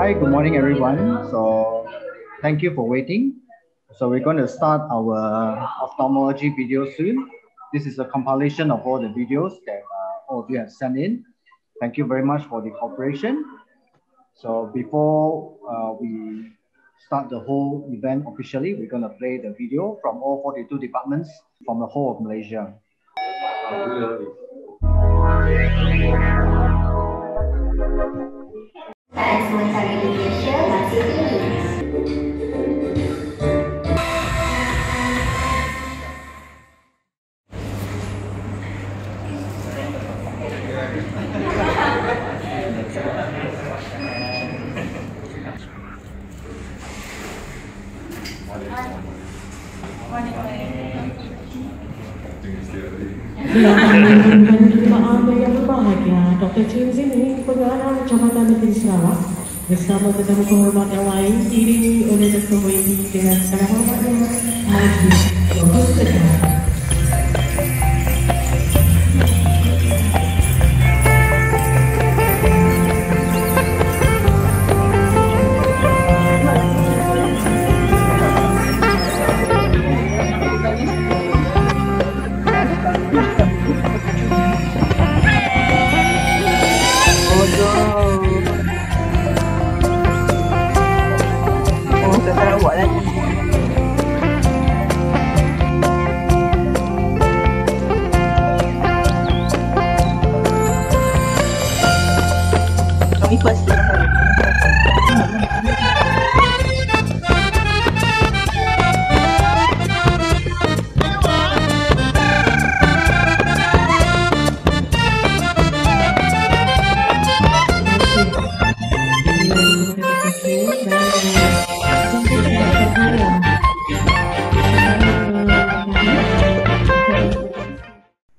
Hi, good morning, everyone. So thank you for waiting. So we're going to start our ophthalmology video soon. This is a compilation of all the videos that all of you have sent in. Thank you very much for the cooperation. So before we start the whole event officially, we're going to play the video from all 42 departments from the whole of Malaysia. Yang berbahagia, Dr Chin Zin Hing, Pengarah Jabatan Negeri Sarawak, bersama tetamu kehormat yang lain, diiringi oleh Dr Wendy dengan segala hormatnya, Majlis World Sight Day.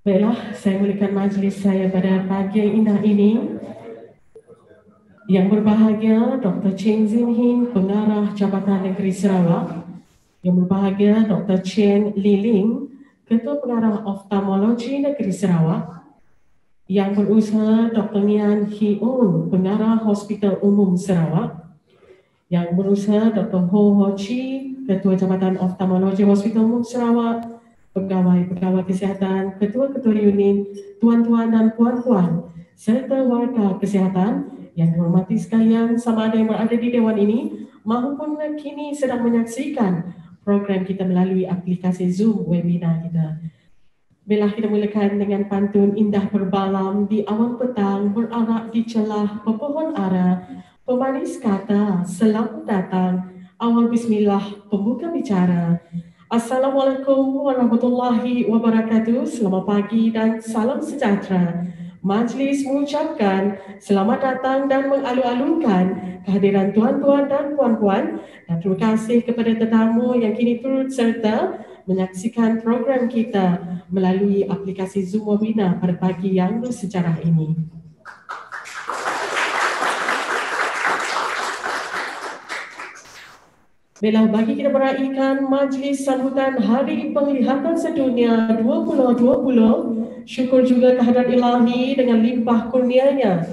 Baiklah, saya mulakan majlis saya pada pagi yang indah ini. Yang berbahagia Dr Chieng Zin Hing, Pengarah Jabatan Negeri Sarawak. Yang berbahagia Dr Chieng Lee Ling, Ketua Pengarah Ophthalmology Negeri Sarawak. Yang berusaha Dr Ngian, Pengarah Hospital Umum Sarawak. Yang berusaha Dr Ho Chi, Ketua Jabatan Ophthalmology Hospital Umum Sarawak. Pegawai-pegawai kesihatan, ketua-ketua unit, tuan-tuan dan puan-puan, serta warga kesihatan yang dihormati sekalian, sama ada yang berada di dewan ini maupun kini sedang menyaksikan program kita melalui aplikasi Zoom webinar kita. Bila kita mulakan dengan pantun indah berbalam di awan petang, berarak di celah pepohon ara, pemanis kata, selamat datang, awal bismillah, pembuka bicara. Assalamualaikum warahmatullahi wabarakatuh. Selamat pagi dan salam sejahtera. Majlis mengucapkan selamat datang dan mengalu-alukan kehadiran tuan-tuan dan puan-puan, dan terima kasih kepada tetamu yang kini turut serta menyaksikan program kita melalui aplikasi Zoom webinar pada pagi yang bersejarah ini. Bila bagi kita meraihkan majlis sambutan Hari Penglihatan Sedunia 2020, syukur juga kehadrat ilahi dengan limpah kurnianya.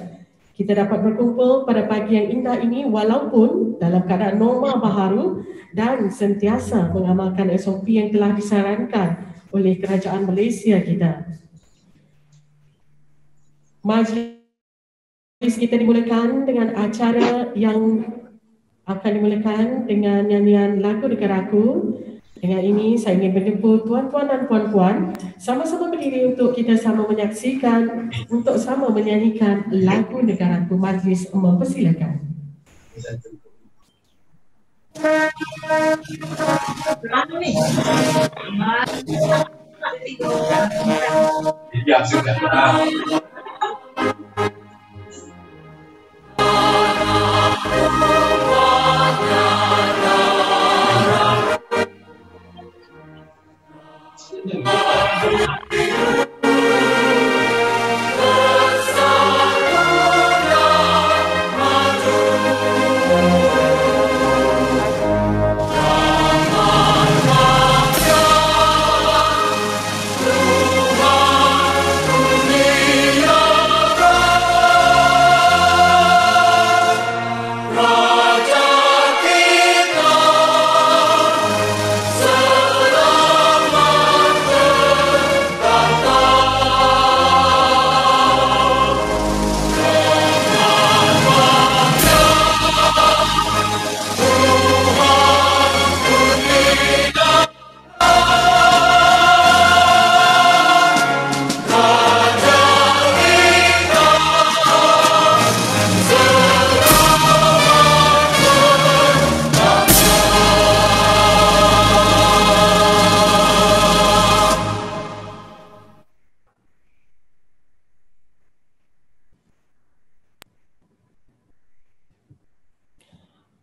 Kita dapat berkumpul pada pagi yang indah ini walaupun dalam keadaan norma baharu dan sentiasa mengamalkan SOP yang telah disarankan oleh Kerajaan Malaysia kita. Majlis kita dimulakan dengan acara yang akan dimulakan dengan nyanyian lagu negaraku. Dengan ini saya ingin menjemput tuan-tuan dan puan-puan sama-sama berdiri untuk kita sama menyaksikan, untuk sama menyanyikan lagu negaraku. Majlis mempersilakan. Ya, sudah. Tuhan,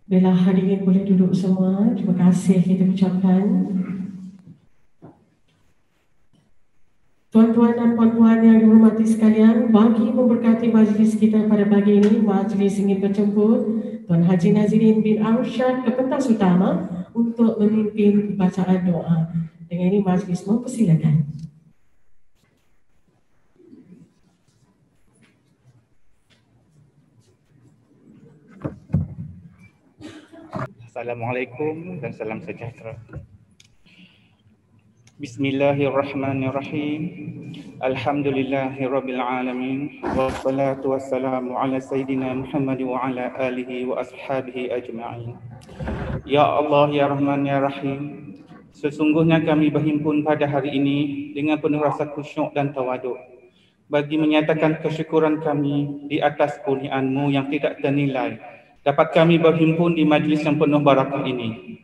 Bila hadirin boleh duduk semua, terima kasih kita ucapkan. Tuan-tuan dan puan-puan yang dihormati sekalian, bagi memberkati majlis kita pada pagi ini, majlis ingin menjemput Tuan Haji Nazirin bin Arsyad ke pentas utama untuk memimpin bacaan doa. Dengan ini majlis mempersilakan. Assalamualaikum dan salam sejahtera. Bismillahirrahmanirrahim. Alhamdulillahirabbil alamin. Wassalatu wassalamu ala sayidina Muhammad wa ala alihi wa ashabihi ajma'in. Ya Allah, ya Rahman, ya Rahim. Sesungguhnya kami berhimpun pada hari ini dengan penuh rasa khusyuk dan tawaduk bagi menyatakan kesyukuran kami di atas kurniaan-Mu yang tidak ternilai. Dapat kami berhimpun di majlis yang penuh barakah ini.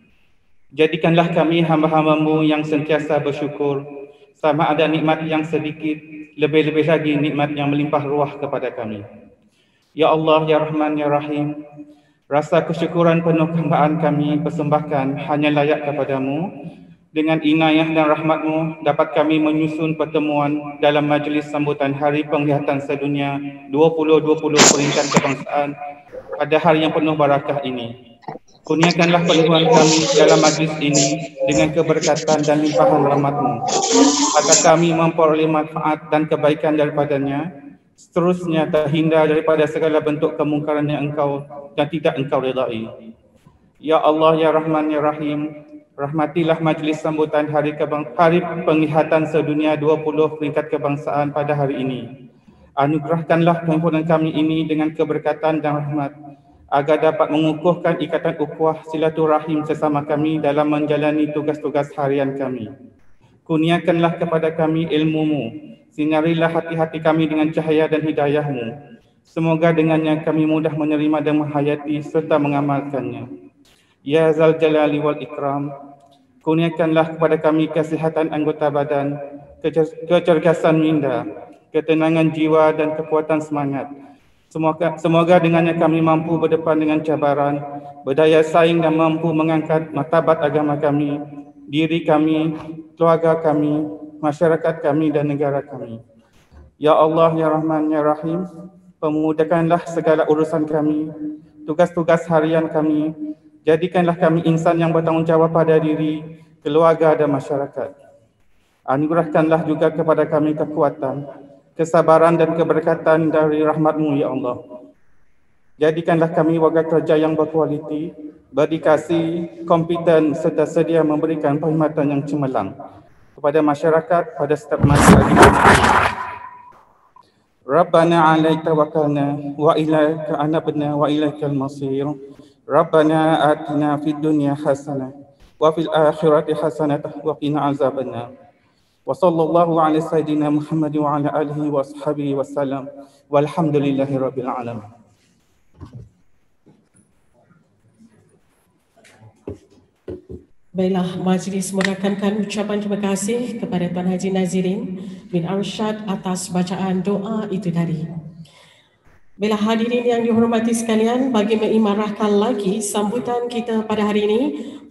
Jadikanlah kami hamba-hamba-Mu yang sentiasa bersyukur, sama ada nikmat yang sedikit, lebih-lebih lagi nikmat yang melimpah ruah kepada kami. Ya Allah, ya Rahman, ya Rahim, rasa kesyukuran penuh hambaan kami persembahkan hanya layak kepada-Mu. Dengan inayah dan rahmat-Mu dapat kami menyusun pertemuan dalam majlis sambutan Hari Penglihatan Sedunia 2020 peringkat kebangsaan pada hari yang penuh barakah ini. Kurniakanlah penuhan kami dalam majlis ini dengan keberkatan dan limpahan rahmat-Mu, agar kami memperoleh manfaat dan kebaikan daripadanya, seterusnya terhindar daripada segala bentuk kemungkaran yang Engkau dan tidak Engkau redai. Ya Allah, ya Rahman, ya Rahim, rahmatilah majlis sambutan Hari Penglihatan Sedunia 20 peringkat kebangsaan pada hari ini. Anugerahkanlah perhimpunan kami ini dengan keberkatan dan rahmat, agar dapat mengukuhkan ikatan ukhuwah silaturahim sesama kami dalam menjalani tugas-tugas harian kami. Kurniakanlah kepada kami ilmu-Mu, sinarilah hati-hati kami dengan cahaya dan hidayah-Mu. Semoga dengannya kami mudah menerima dan menghayati serta mengamalkannya. Ya Zal Jalali wal Ikram, kurniakanlah kepada kami kesihatan anggota badan, kecergasan minda, ketenangan jiwa dan kekuatan semangat. Semoga dengannya kami mampu berdepan dengan cabaran, berdaya saing dan mampu mengangkat martabat agama kami, diri kami, keluarga kami, masyarakat kami dan negara kami. Ya Allah, ya Rahman, ya Rahim, permudahkanlah segala urusan kami, tugas-tugas harian kami. Jadikanlah kami insan yang bertanggungjawab pada diri, keluarga dan masyarakat. Anugerahkanlah juga kepada kami kekuatan, kesabaran dan keberkatan dari rahmat-Mu, ya Allah. Jadikanlah kami warga kerja yang berkualiti, berdikasi, kompeten serta sedia memberikan perkhidmatan yang cemerlang kepada masyarakat pada setiap masa. Rabbana alaika tawakkalna wa ilaika anabna wa ilaikal masir. Rabbana atina fid dunya hasanah wa fil akhirati hasanah wa qina azabannar. Wa sallallahu ala sayyidina Muhammad wa ala alihi wa ashabihi wa sallam. Walhamdulillahi rabbil alamin. Baiklah, majlis merakamkan ucapan terima kasih kepada Tuan Haji Nazirin bin Arsyad atas bacaan doa itu tadi. Baiklah hadirin yang dihormati sekalian, bagi mengimarahkan lagi sambutan kita pada hari ini,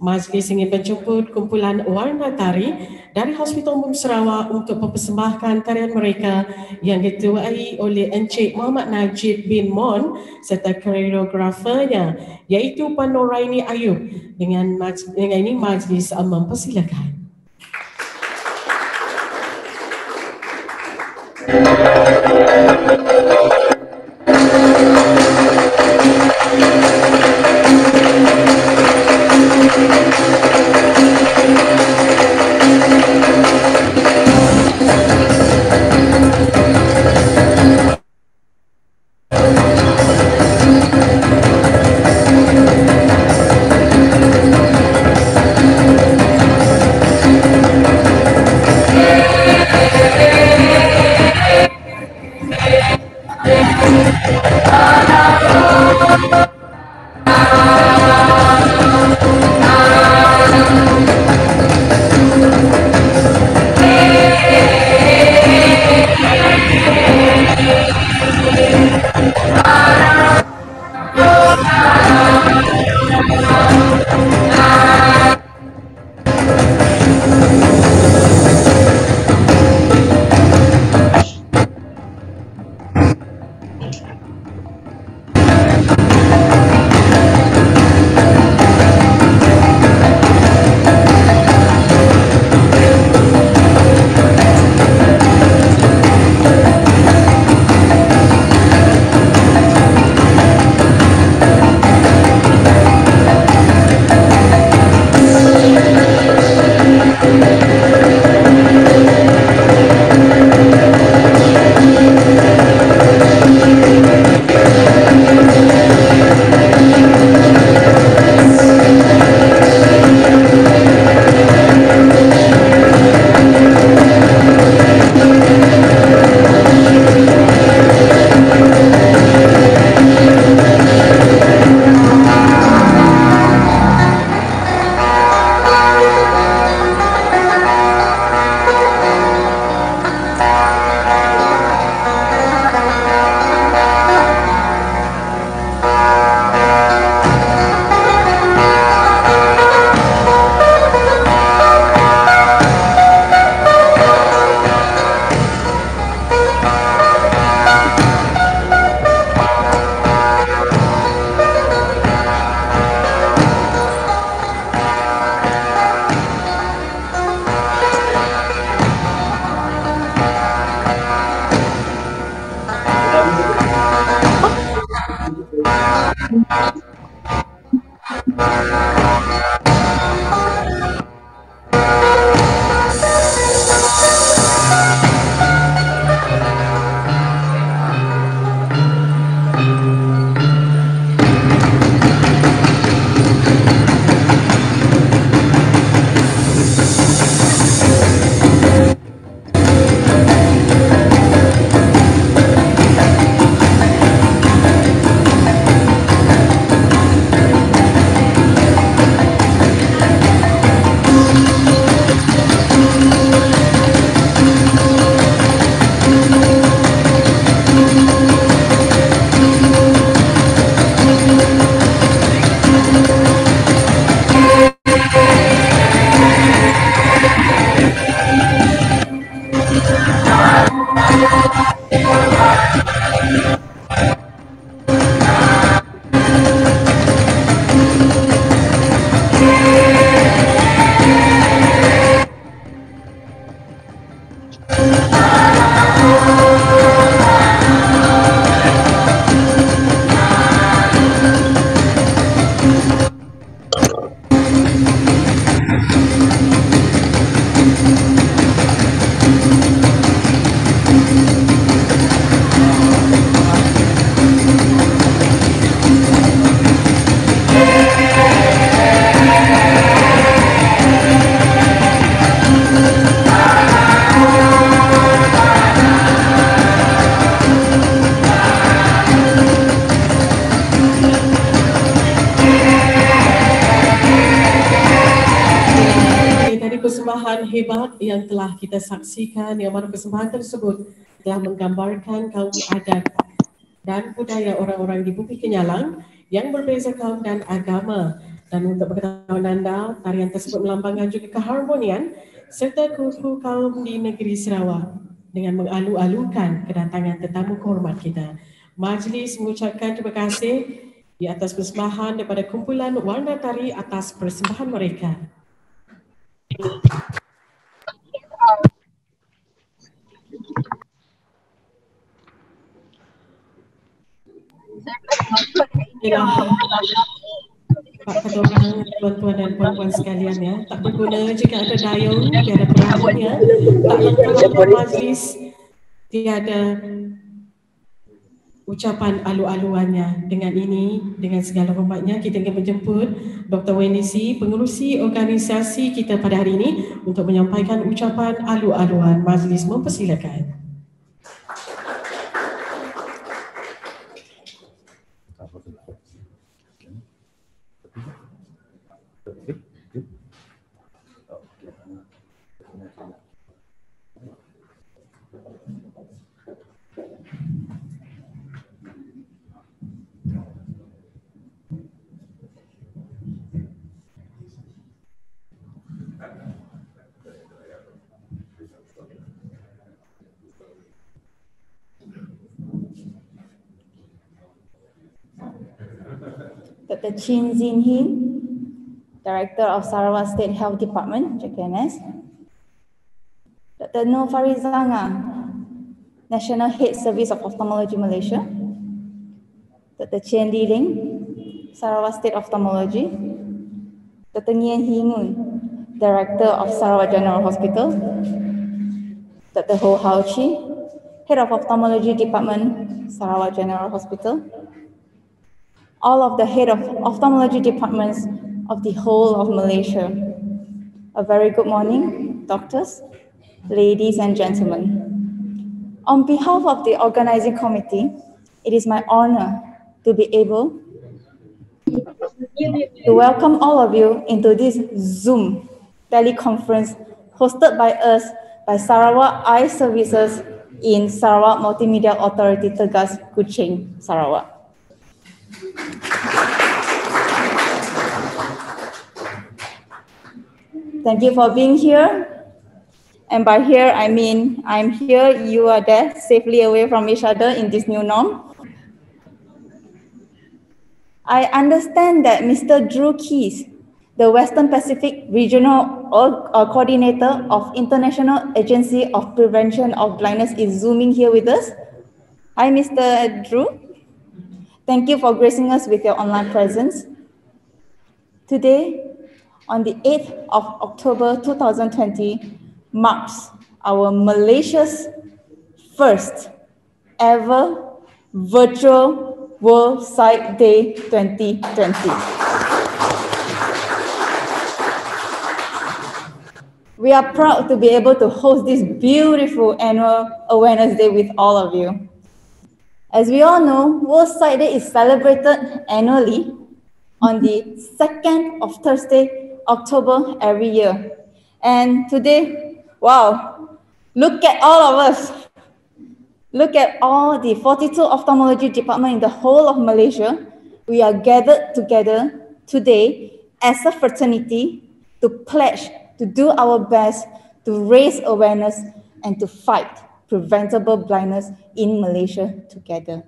majlis ingin menjemput kumpulan warna tari dari Hospital Umum Sarawak untuk mempersembahkan tarian mereka yang dituai oleh Encik Muhammad Najib bin Mon serta koreografernya iaitu Puan Noraini Ayub. Dengan ini majlis mempersilakan. Persembahan hebat yang telah kita saksikan, yang mana persembahan tersebut telah menggambarkan kaum adat dan budaya orang-orang di bumi Kenyalang yang berbeza kaum dan agama. Dan untuk pengetahuan anda, tarian tersebut melambangkan juga keharmonian serta kuku kaum di negeri Sarawak dengan mengalu-alukan kedatangan tetamu kehormat kita. Majlis mengucapkan terima kasih di atas persembahan daripada kumpulan warna tari atas persembahan mereka. Kata orang tuan-tuan dan puan-puan sekalian ya, tak berguna jika ada dayung, tiada perahunya, tak lengkap majlis, tiada ucapan alu-aluannya. Dengan ini, dengan segala hormatnya, kita ingin menjemput Dr. Wendy, pengerusi organisasi kita pada hari ini untuk menyampaikan ucapan alu-aluan. Majlis mempersilakan. Dr Chin Zin Hing, Director of Sarawak State Health Department, JKNS. Dr Nor Fariza Ngah, National Head Service of Ophthalmology Malaysia. Dr Chieng Lee Ling, Sarawak State Ophthalmology. Dr Ngian, Director of Sarawak General Hospital. Dr Ho Hao Chi, Head of Ophthalmology Department, Sarawak General Hospital. All of the head of ophthalmology departments of the whole of Malaysia. A very good morning, doctors, ladies and gentlemen. On behalf of the organizing committee, it is my honor to be able to welcome all of you into this Zoom teleconference hosted by us by Sarawak Eye Services in Sarawak Multimedia Authority Tegas, Kuching, Sarawak. Thank you for being here. And by here, I mean I'm here, you are there, safely away from each other in this new norm. I understand that Mr. Drew Keys, the Western Pacific Regional Coordinator of International Agency of Prevention of Blindness, is zooming here with us. Hi, Mr. Drew. Thank you for gracing us with your online presence. Today, on the 8th of October 2020, marks our Malaysia's first ever virtual World Sight Day 2020. We are proud to be able to host this beautiful annual Awareness Day with all of you. As we all know, World Sight Day is celebrated annually on the 2nd of Thursday, October every year. And today, wow, look at all of us. Look at all the 42 ophthalmology departments in the whole of Malaysia. We are gathered together today as a fraternity to pledge to do our best to raise awareness and to fight preventable blindness in Malaysia together.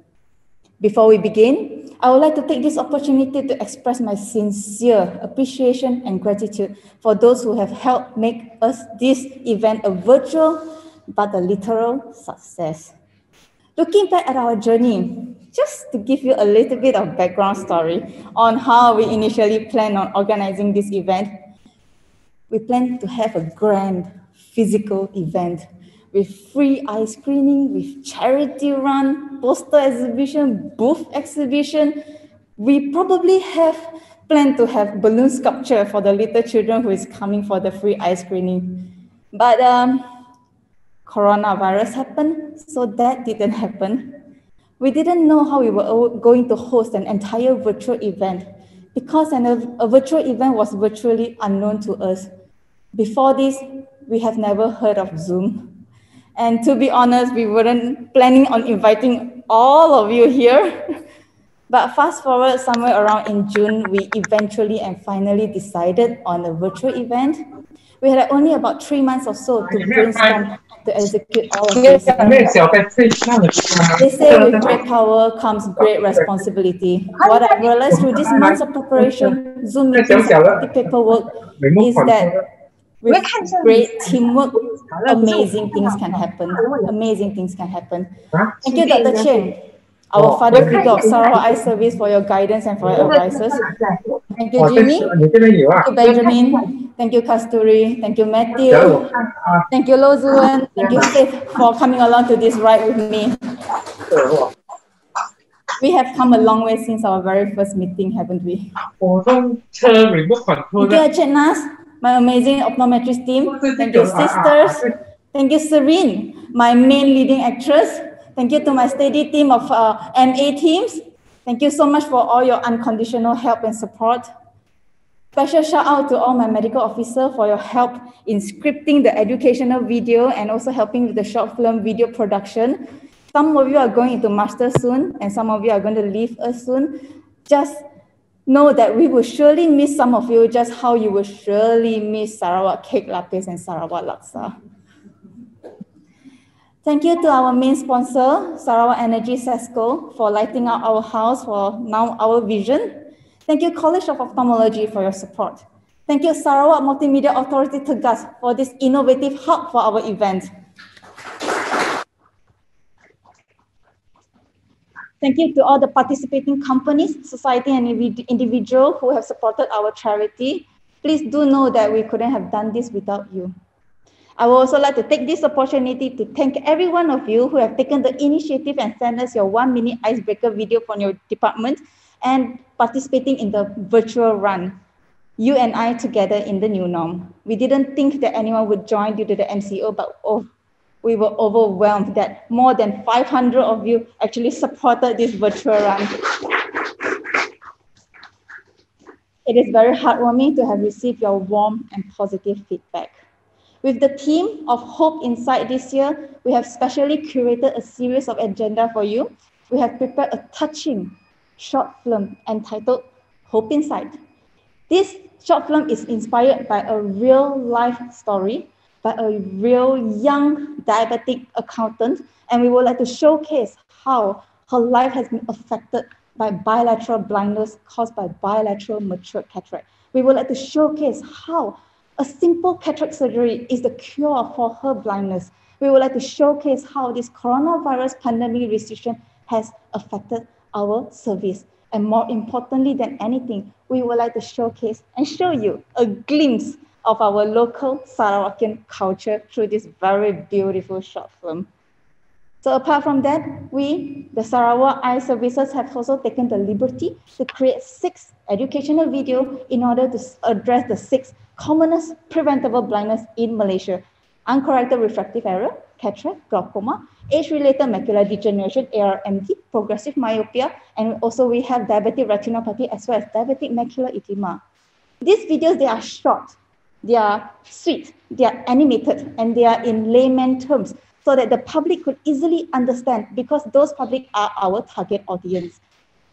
Before we begin, I would like to take this opportunity to express my sincere appreciation and gratitude for those who have helped make us this event a virtual but a literal success. Looking back at our journey, just to give you a little bit of background story on how we initially planned on organizing this event, we planned to have a grand physical event with free eye screening, with charity run, poster exhibition, booth exhibition. We probably have planned to have balloon sculpture for the little children who is coming for the free eye screening. But coronavirus happened, so that didn't happen. We didn't know how we were going to host an entire virtual event because a virtual event was virtually unknown to us. Before this, we have never heard of Zoom. And to be honest, we weren't planning on inviting all of you here. But fast forward somewhere around in June, we eventually and finally decided on a virtual event. We had only about 3 months or so to brainstorm to execute all of this. They say with great power comes great responsibility. What I realized through these months of preparation, Zoom meetings and paperwork is that with great teamwork, amazing things can happen. Amazing things can happen. Thank you, Dr. Chieng, our father figure of Sarawak Eye Service, for your guidance and for your advices. Thank you, Jimmy. Thank you, Benjamin. Thank you, Kasturi. Thank you, Matthew. Thank you, Lozuan. Thank you, Faith, for coming along to this ride with me. We have come a long way since our very first meeting, haven't we? Thank you, Ajit Nas, my amazing optometrist team. Thank you, sisters. Thank you, Serene, my main leading actress. Thank you to my steady team of MA teams. Thank you so much for all your unconditional help and support. Special shout out to all my medical officers for your help in scripting the educational video and also helping with the short film video production. Some of you are going into master soon and some of you are going to leave us soon. Just know that we will surely miss some of you, just how you will surely miss Sarawak Cake Lapis and Sarawak Laksa. Thank you to our main sponsor, Sarawak Energy Sesco, for lighting up our house for now our vision. Thank you, College of Ophthalmology, for your support. Thank you, Sarawak Multimedia Authority Tegas, for this innovative hub for our event. Thank you to all the participating companies, society, and individuals who have supported our charity. Please do know that we couldn't have done this without you. I would also like to take this opportunity to thank every one of you who have taken the initiative and sent us your 1-minute icebreaker video from your department and participating in the virtual run. You and I together in the new norm. We didn't think that anyone would join due to the MCO, but we were overwhelmed that more than 500 of you actually supported this virtual run. It is very heartwarming to have received your warm and positive feedback. With the theme of Hope Inside this year, we have specially curated a series of agenda for you. We have prepared a touching short film entitled Hope Inside. This short film is inspired by a real life story by a real young diabetic accountant, and we would like to showcase how her life has been affected by bilateral blindness caused by bilateral mature cataract. We would like to showcase how a simple cataract surgery is the cure for her blindness. We would like to showcase how this coronavirus pandemic restriction has affected our service. And more importantly than anything, we would like to showcase and show you a glimpse of our local Sarawakian culture through this very beautiful short film. So apart from that, we, the Sarawak Eye Services, have also taken the liberty to create 6 educational videos in order to address the 6 commonest preventable blindness in Malaysia: uncorrected refractive error, cataract, glaucoma, age-related macular degeneration, ARMD, progressive myopia, and also we have diabetic retinopathy as well as diabetic macular edema. These videos, they are short, they are sweet, they are animated, and they are in layman terms, so that the public could easily understand, because those public are our target audience.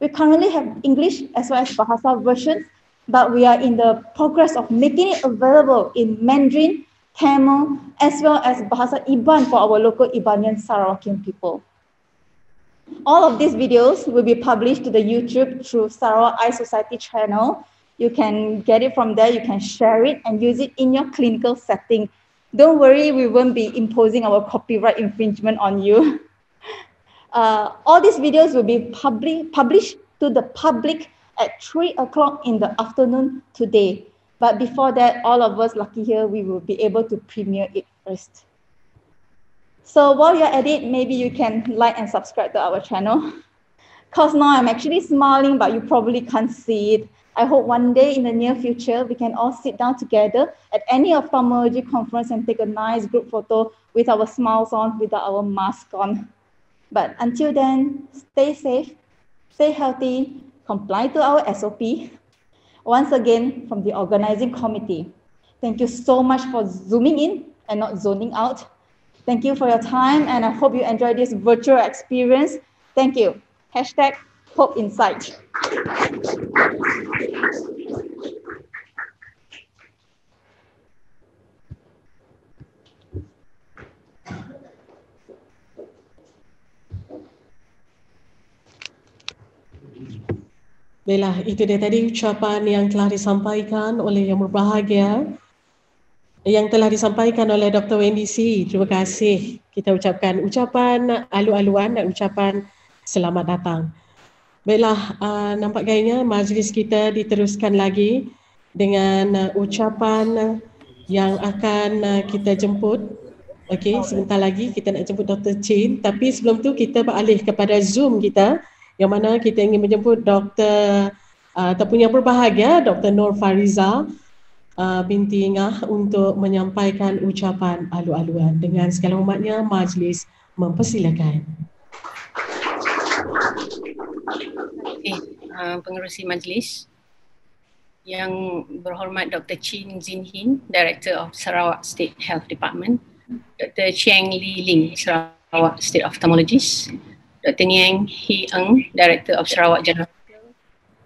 We currently have English as well as Bahasa versions, but we are in the progress of making it available in Mandarin, Tamil, as well as Bahasa Iban for our local Ibanian Sarawakian people. All of these videos will be published to the YouTube through Sarawak Eye Society channel. You can get it from there, you can share it and use it in your clinical setting. Don't worry, we won't be imposing our copyright infringement on you. All these videos will be published to the public at 3 o'clock in the afternoon today. But before that, all of us lucky here, we will be able to premiere it first. So while you're at it, maybe you can like and subscribe to our channel. Because now I'm actually smiling, but you probably can't see it. I hope one day in the near future, we can all sit down together at any ophthalmology conference and take a nice group photo with our smiles on, without our mask on. But until then, stay safe, stay healthy, comply to our SOP. Once again, from the organizing committee, thank you so much for zooming in and not zoning out. Thank you for your time, and I hope you enjoyed this virtual experience. Thank you. #HopeInsight. Baiklah, itu dia tadi ucapan yang telah disampaikan oleh Yang Berbahagia, yang telah disampaikan oleh Dr. Wendy C. Terima kasih. Kita ucapkan ucapan alu-aluan dan ucapan selamat datang. Baiklah, nampak gayanya majlis kita diteruskan lagi dengan ucapan yang akan kita jemput. Okey, sebentar lagi kita nak jemput Dr. Chin, tapi sebelum tu kita beralih kepada Zoom kita, yang mana kita ingin menjemput Dr. ataupun Yang Berbahagia Dr. Nor Fariza binti Ngah untuk menyampaikan ucapan alu-aluan. Dengan segala hormatnya, majlis mempersilakan. Pengerusi majlis, yang berhormat Dr Chin Zin Hing, Director of Sarawak State Health Department, Dr Chieng Lee Ling, Sarawak State Ophthalmologist, Dr Ngian, Director of Sarawak General Hospital,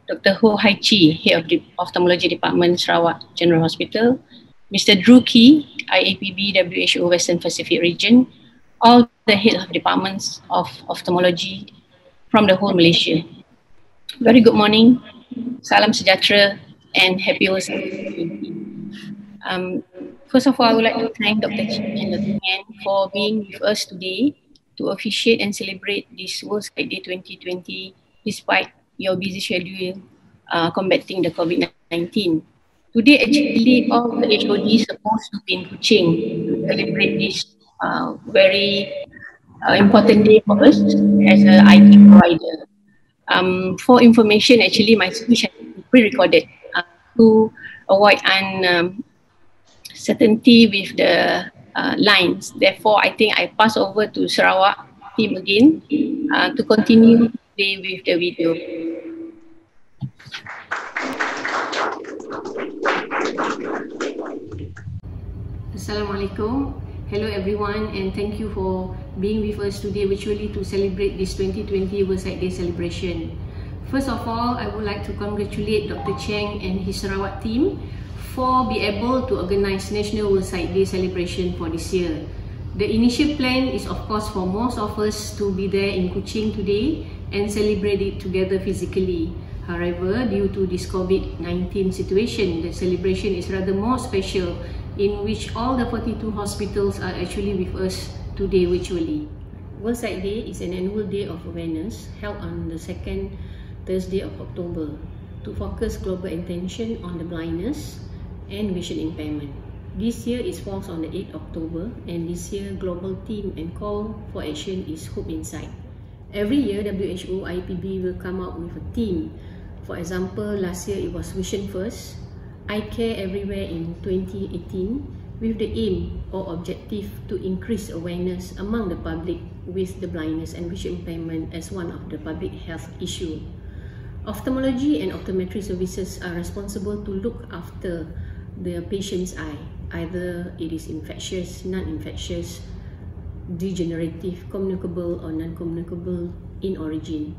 Dr Ho Hai Chi, Head of the Ophthalmology Department, Sarawak General Hospital, Mr Drew Key, IAPB WHO Western Pacific Region, all the head of departments of ophthalmology from the whole Malaysia. Very good morning, salam sejahtera, and happy World Sight Day. First of all, I would like to thank Dr Chieng and Dr Ngian for being with us today to officiate and celebrate this World Sight Day 2020 despite your busy schedule combating the COVID-19. Today, actually, all the HODs supposed to be in Kuching to celebrate this very important day for us as an IT provider. For information, actually, my speech has been pre-recorded to avoid uncertainty with the lines. Therefore, I think I pass over to Sarawak team again to continue today with the video. Assalamualaikum. Hello everyone, and thank you for being with us today virtually to celebrate this 2020 World Sight Day celebration. First of all, I would like to congratulate Dr. Chieng and his Sarawak team for being able to organize National World Sight Day celebration for this year. The initial plan is of course for most of us to be there in Kuching today and celebrate it together physically. However, due to this COVID-19 situation, the celebration is rather more special, in which all the 42 hospitals are actually with us today virtually. World Sight Day is an annual day of awareness held on the second Thursday of October to focus global attention on the blindness and vision impairment. This year it falls on the 8th October, and this year global theme and call for action is Hope in Sight. Every year WHO IPB will come up with a theme. For example, last year it was Vision First, Eye Care Everywhere in 2018, with the aim or objective to increase awareness among the public with the blindness and vision impairment as one of the public health issue. Ophthalmology and optometry services are responsible to look after the patient's eye, either it is infectious, non-infectious, degenerative, communicable or non-communicable in origin.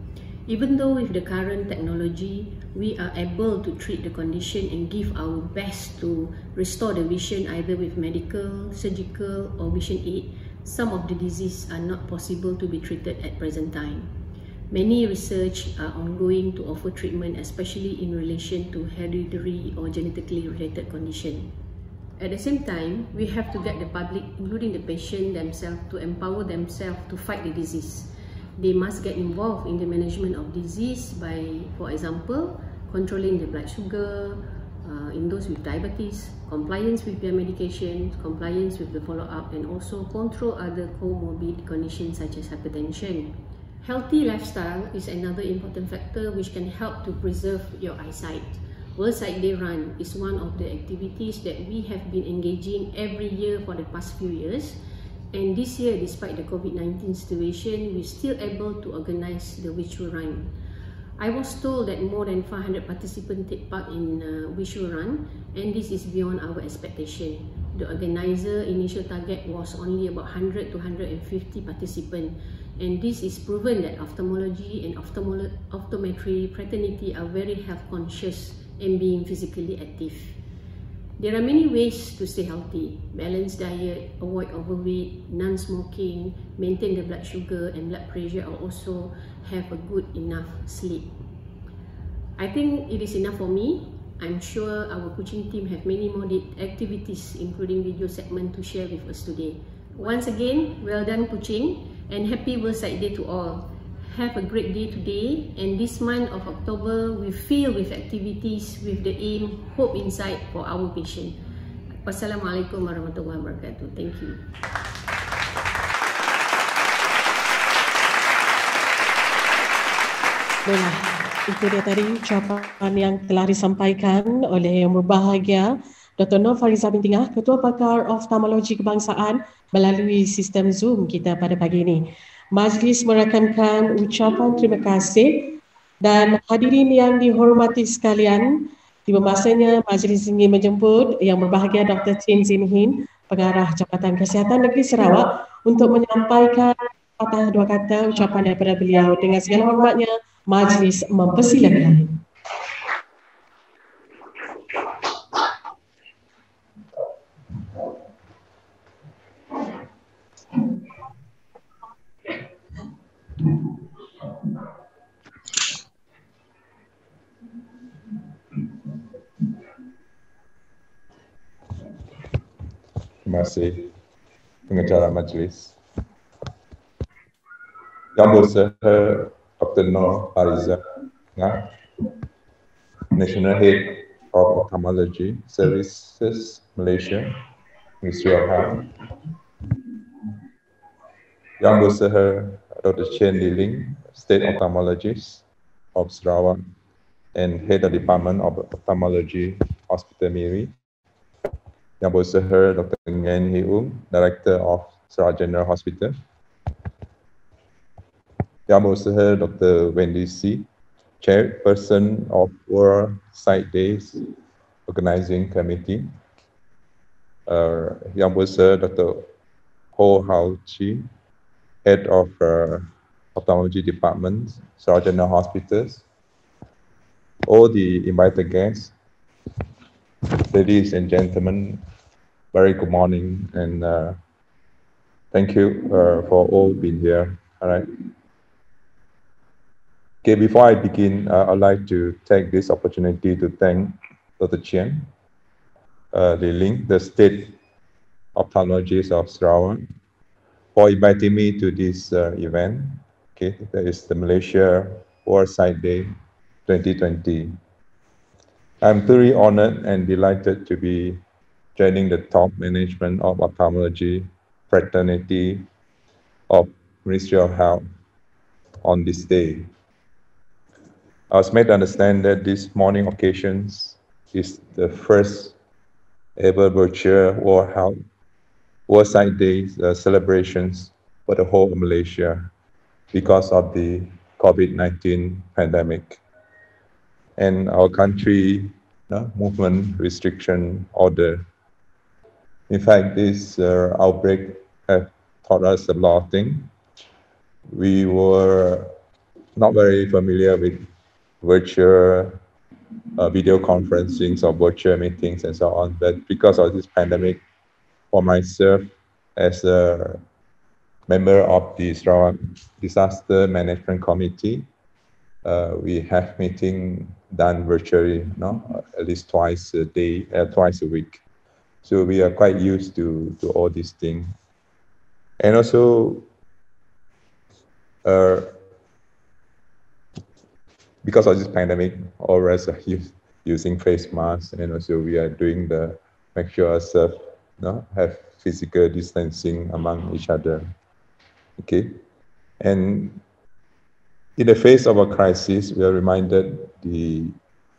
Even though with the current technology, we are able to treat the condition and give our best to restore the vision either with medical, surgical or vision aid, some of the diseases are not possible to be treated at present time. Many research are ongoing to offer treatment, especially in relation to hereditary or genetically related condition. At the same time, we have to get the public, including the patient themselves, to empower themselves to fight the disease. They must get involved in the management of disease by, for example, controlling the blood sugar, in those with diabetes, compliance with their medication, compliance with the follow-up, and also control other comorbid conditions such as hypertension. Healthy lifestyle is another important factor which can help to preserve your eyesight. World Sight Day Run is one of the activities that we have been engaging every year for the past few years. And this year, despite the COVID-19 situation, we're still able to organize the virtual run. I was told that more than 500 participants take part in virtual run, and this is beyond our expectation. The organizer initial target was only about 100 to 150 participants, and this is proven that ophthalmology and optometry fraternity are very health conscious and being physically active. There are many ways to stay healthy: balanced diet, avoid overweight, non-smoking, maintain the blood sugar and blood pressure, or also have a good enough sleep. I think it is enough for me. I'm sure our Kuching team have many more activities, including video segment, to share with us today. Once again, well done Kuching, and happy World Sight Day to all. Have a great day today, and this month of October we fill with activities with the aim Hope in Sight for our patient. Wassalamualaikum warahmatullahi wabarakatuh. Thank you. Baiklah, itu dia tadi ucapan yang telah disampaikan oleh Yang Berbahagia Dr Nor Fariza Ngah, Ketua Pakar Ophthalmologi Kebangsaan melalui sistem Zoom kita pada pagi ini. Majlis merakamkan ucapan terima kasih, dan hadirin yang dihormati sekalian, tiba masanya majlis ini menjemput Yang Berbahagia Dr Chin Zin Hing, Pengarah Jabatan Kesihatan Negeri Sarawak, untuk menyampaikan patah dua kata ucapan daripada beliau. Dengan segala hormatnya, majlis mempersilakan. Terima kasih pengacara majlis. Yang Bersahaja Dr Nor Fariza Ngah, National Head of Ophthalmology Services Malaysia, Ministry of Health. Yang Bersahaja Dr Chieng Lee Ling, State Ophthalmologist of Sarawak and Head of Department of Ophthalmology, Hospital Miri. Yang Bersahaja Dr Ngian, Director of Sarawak General Hospital. Yang Bersahaja Dr Wendy C, Chairperson of World Sight Day Organizing Committee. Yang Bersahaja Dr Ho Hao Chi, Head of Ophthalmology Department, Sarawak General Hospitals. All the invited guests, ladies and gentlemen, very good morning, and thank you for all being here. All right. Okay, before I begin, I'd like to take this opportunity to thank Dr Chieng Lee Ling, the State Ophthalmologist of Sarawak, for inviting me to this event. Okay, that is the Malaysia World Sight Day 2020. I'm truly honored and delighted to be joining the top management of ophthalmology fraternity of Ministry of Health on this day. I was made to understand that this morning occasions is the first ever virtual World Sight Day celebrations for the whole of Malaysia because of the COVID-19 pandemic and our country movement restriction order. In fact, this outbreak has taught us a lot of things. We were not very familiar with virtual video conferencing or virtual meetings and so on, but because of this pandemic, for myself as a member of the Sarawak Disaster Management Committee, we have meeting done virtually, at least twice a day, twice a week. So we are quite used to all these things. And also, because of this pandemic, all of us are using face masks, and also we are doing make sure ourselves have physical distancing among each other. Okay, and in the face of a crisis, we are reminded the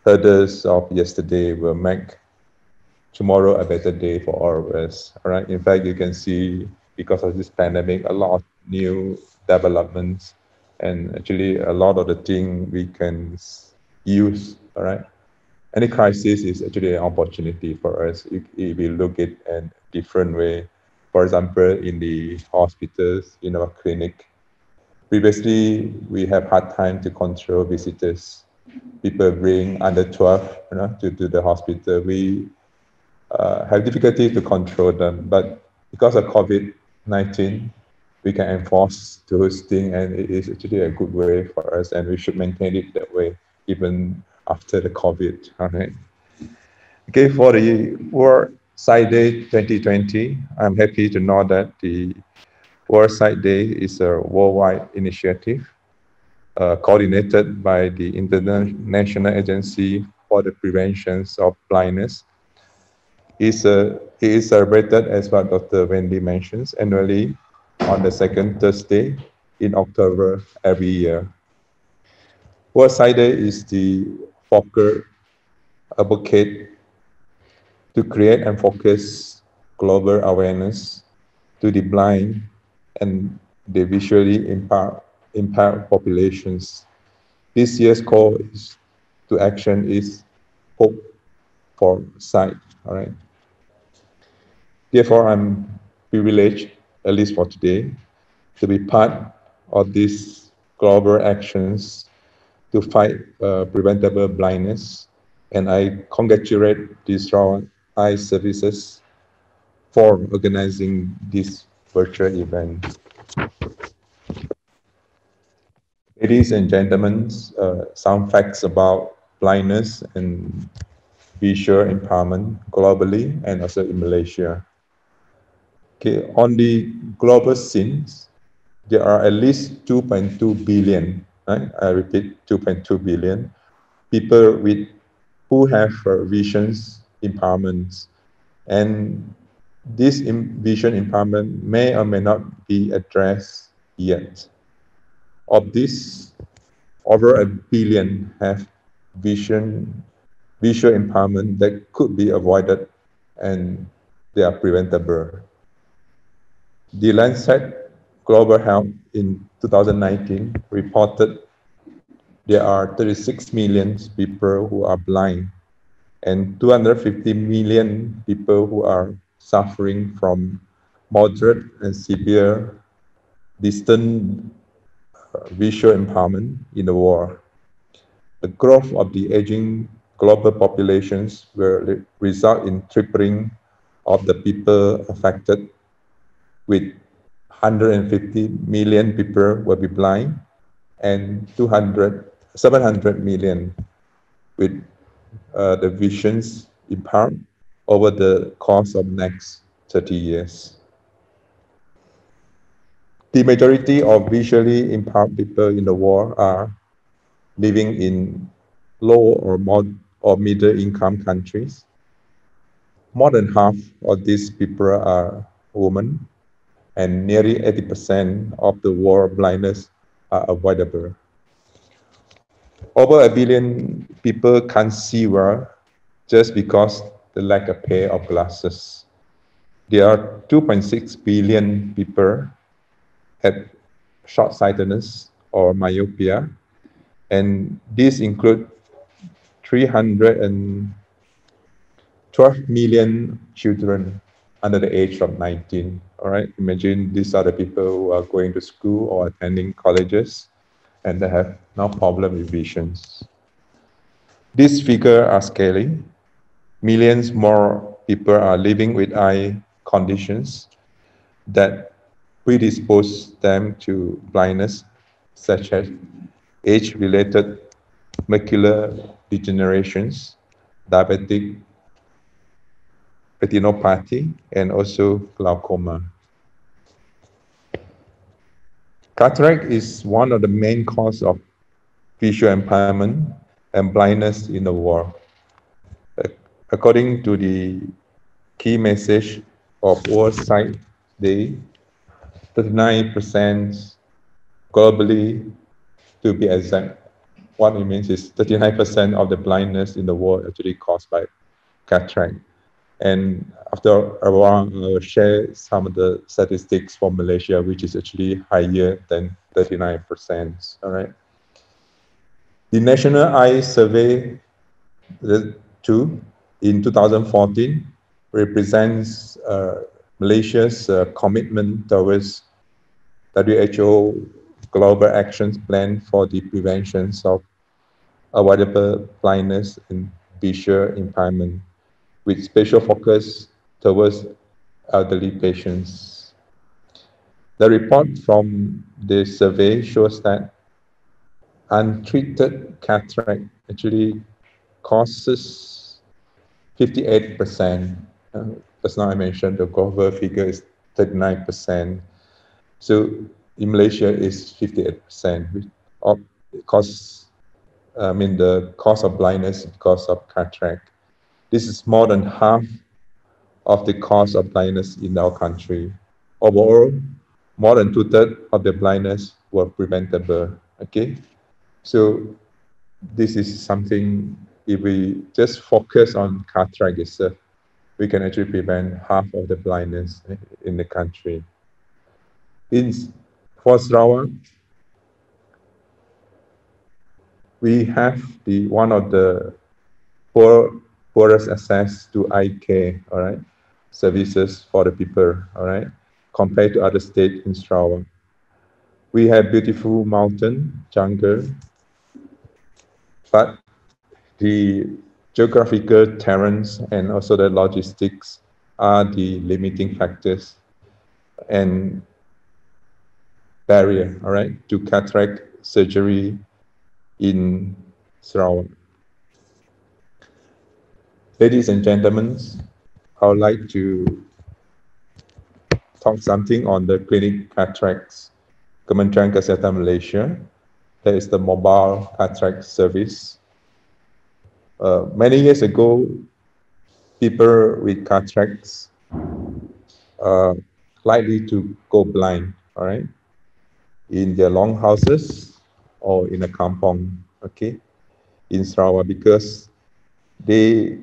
hurdles of yesterday will make tomorrow a better day for all of us. All right. In fact, you can see because of this pandemic, a lot of new developments, and actually a lot of the things we can use. All right. Any crisis is actually an opportunity for us if we look at it in a different way. For example, in the hospitals, in our clinic, previously we have hard time to control visitors. People bring under 12 to the hospital. We have difficulty to control them, but because of COVID-19, we can enforce those things, and it is actually a good way for us, and we should maintain it that way even after the COVID. All right. Okay, for the World Sight Day 2020, I'm happy to know that the World Sight Day is a worldwide initiative coordinated by the International Agency for the Prevention of Blindness. It is celebrated, as what Dr. Wendy mentions, annually on the second Thursday in October every year. World Sight Day is the focal advocate to create and focus global awareness to the blind and the visually impaired populations. This year's call to action is Hope for Sight. All right. Therefore, I'm privileged, at least for today, to be part of these global actions to fight preventable blindness. And I congratulate the Sarawak Eye Services for organizing this virtual event. Ladies and gentlemen, some facts about blindness and visual impairment globally and also in Malaysia. Okay, on the global scenes, there are at least 2.2 billion, right? I repeat, 2.2 billion people who have vision impairments, and this vision impairment may or may not be addressed yet. Of this, over 1 billion have visual impairment that could be avoided, and they are preventable. The Lancet Global Health in 2019 reported there are 36 million people who are blind and 250 million people who are suffering from moderate and severe distant visual impairment in the world. The growth of the aging global populations will result in tripling of the people affected, with 150 million people will be blind and 700 million with the visions impaired over the course of next 30 years. The majority of visually impaired people in the world are living in low or middle income countries. More than half of these people are women, and nearly 80% of the world blindness are avoidable. Over 1 billion people can't see well just because they lack a pair of glasses. There are 2.6 billion people have short-sightedness or myopia, and these include 312 million children under the age of 19. All right, imagine these are the people who are going to school or attending colleges, and they have no problem with visions. These figures are scary. Millions more people are living with eye conditions that predispose them to blindness, such as age-related macular degenerations, diabetic retinopathy, and also glaucoma. Cataract is one of the main causes of visual impairment and blindness in the world. According to the key message of World Sight Day, 39% globally, to be exact, what it means is 39% of the blindness in the world actually caused by cataract. And after a while, I will share some of the statistics for Malaysia, which is actually higher than 39%. All right. The National Eye Survey 2 in 2014 represents Malaysia's commitment towards WHO Global Action Plan for the prevention of avoidable blindness and visual impairment, with special focus towards elderly patients. The report from the survey shows that untreated cataract actually causes 58%. Just now I mentioned the global figure is 39%. So in Malaysia is 58% of cause. The cause of blindness because of cataract. This is more than half of the cause of blindness in our country. Overall, more than 2/3 of the blindness were preventable. Okay, so this is something. If we just focus on cataract itself, we can actually prevent half of the blindness in the country. For Sarawak, we have one of the poorest access to eye care, all right, services for the people, all right, compared to other states in Sarawak. We have beautiful mountain, jungle, but the geographical terrains and also the logistics are the limiting factors and barrier, all right, to cataract surgery in Sarawak. Ladies and gentlemen, I would like to talk something on the clinic cataracts Kementerian Kesihatan Malaysia. That is the mobile cataract service. Many years ago, people with cataracts are likely to go blind, all right, in their long houses or in a kampong, okay, in Sarawak, because they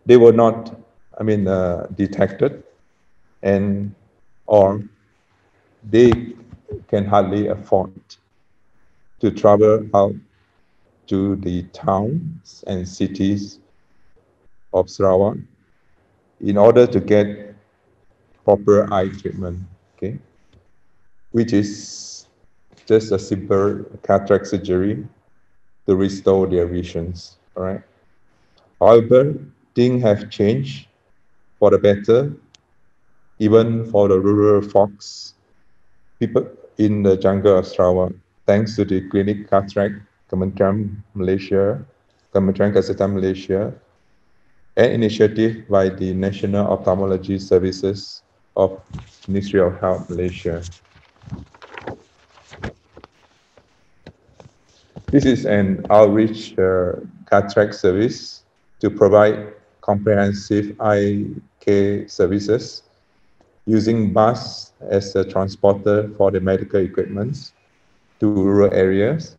were not, detected, and or they can hardly afford to travel out to the towns and cities of Sarawak in order to get proper eye treatment, okay, which is just a simple cataract surgery to restore their visions, all right. However, things have changed for the better, even for the rural folks, people in the jungle of Sarawak, thanks to the clinic cataract Kementerian Kesihatan Malaysia. an initiative by the National Ophthalmology Services of Ministry of Health Malaysia. This is an outreach cataract service to provide comprehensive eye care services using bus as a transporter for the medical equipment to rural areas.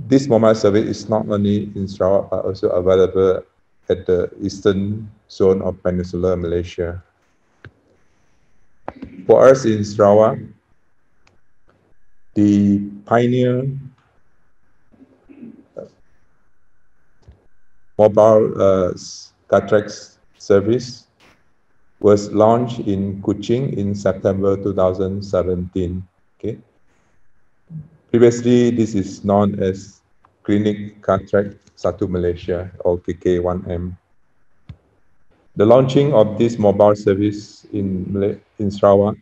This mobile service is not only in Sarawak but also available at the eastern zone of Peninsular Malaysia. For us in Sarawak, the pioneer mobile cataract service was launched in Kuching in September 2017. Okay. Previously, this is known as Clinic Cataract 1 Malaysia or KK1M. The launching of this mobile service in Sarawak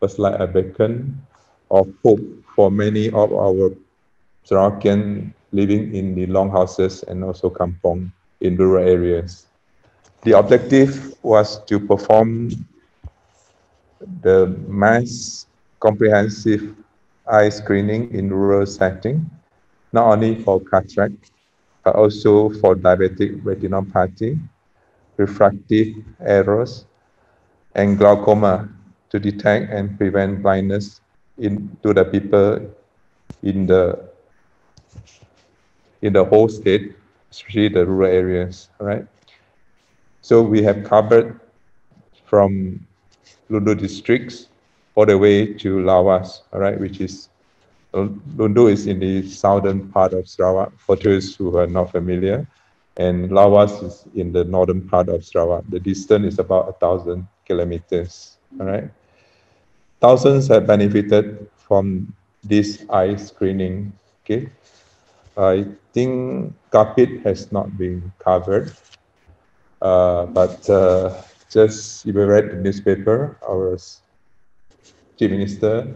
was like a beacon of hope for many of our Sarawakian living in the longhouses and also kampong in rural areas. The objective was to perform the mass comprehensive eye screening in rural setting, not only for cataract, but also for diabetic retinopathy, refractive errors, and glaucoma to detect and prevent blindness to the people in the whole state, especially the rural areas, all right? So we have covered from Lundu districts all the way to Lawas, all right, which is, Lundu is in the southern part of Sarawak, for those who are not familiar, and Lawas is in the northern part of Sarawak. The distance is about 1,000 kilometers, all right? Thousands have benefited from this eye screening, okay? I think Kapit has not been covered, but just if you read the newspaper, our Chief Minister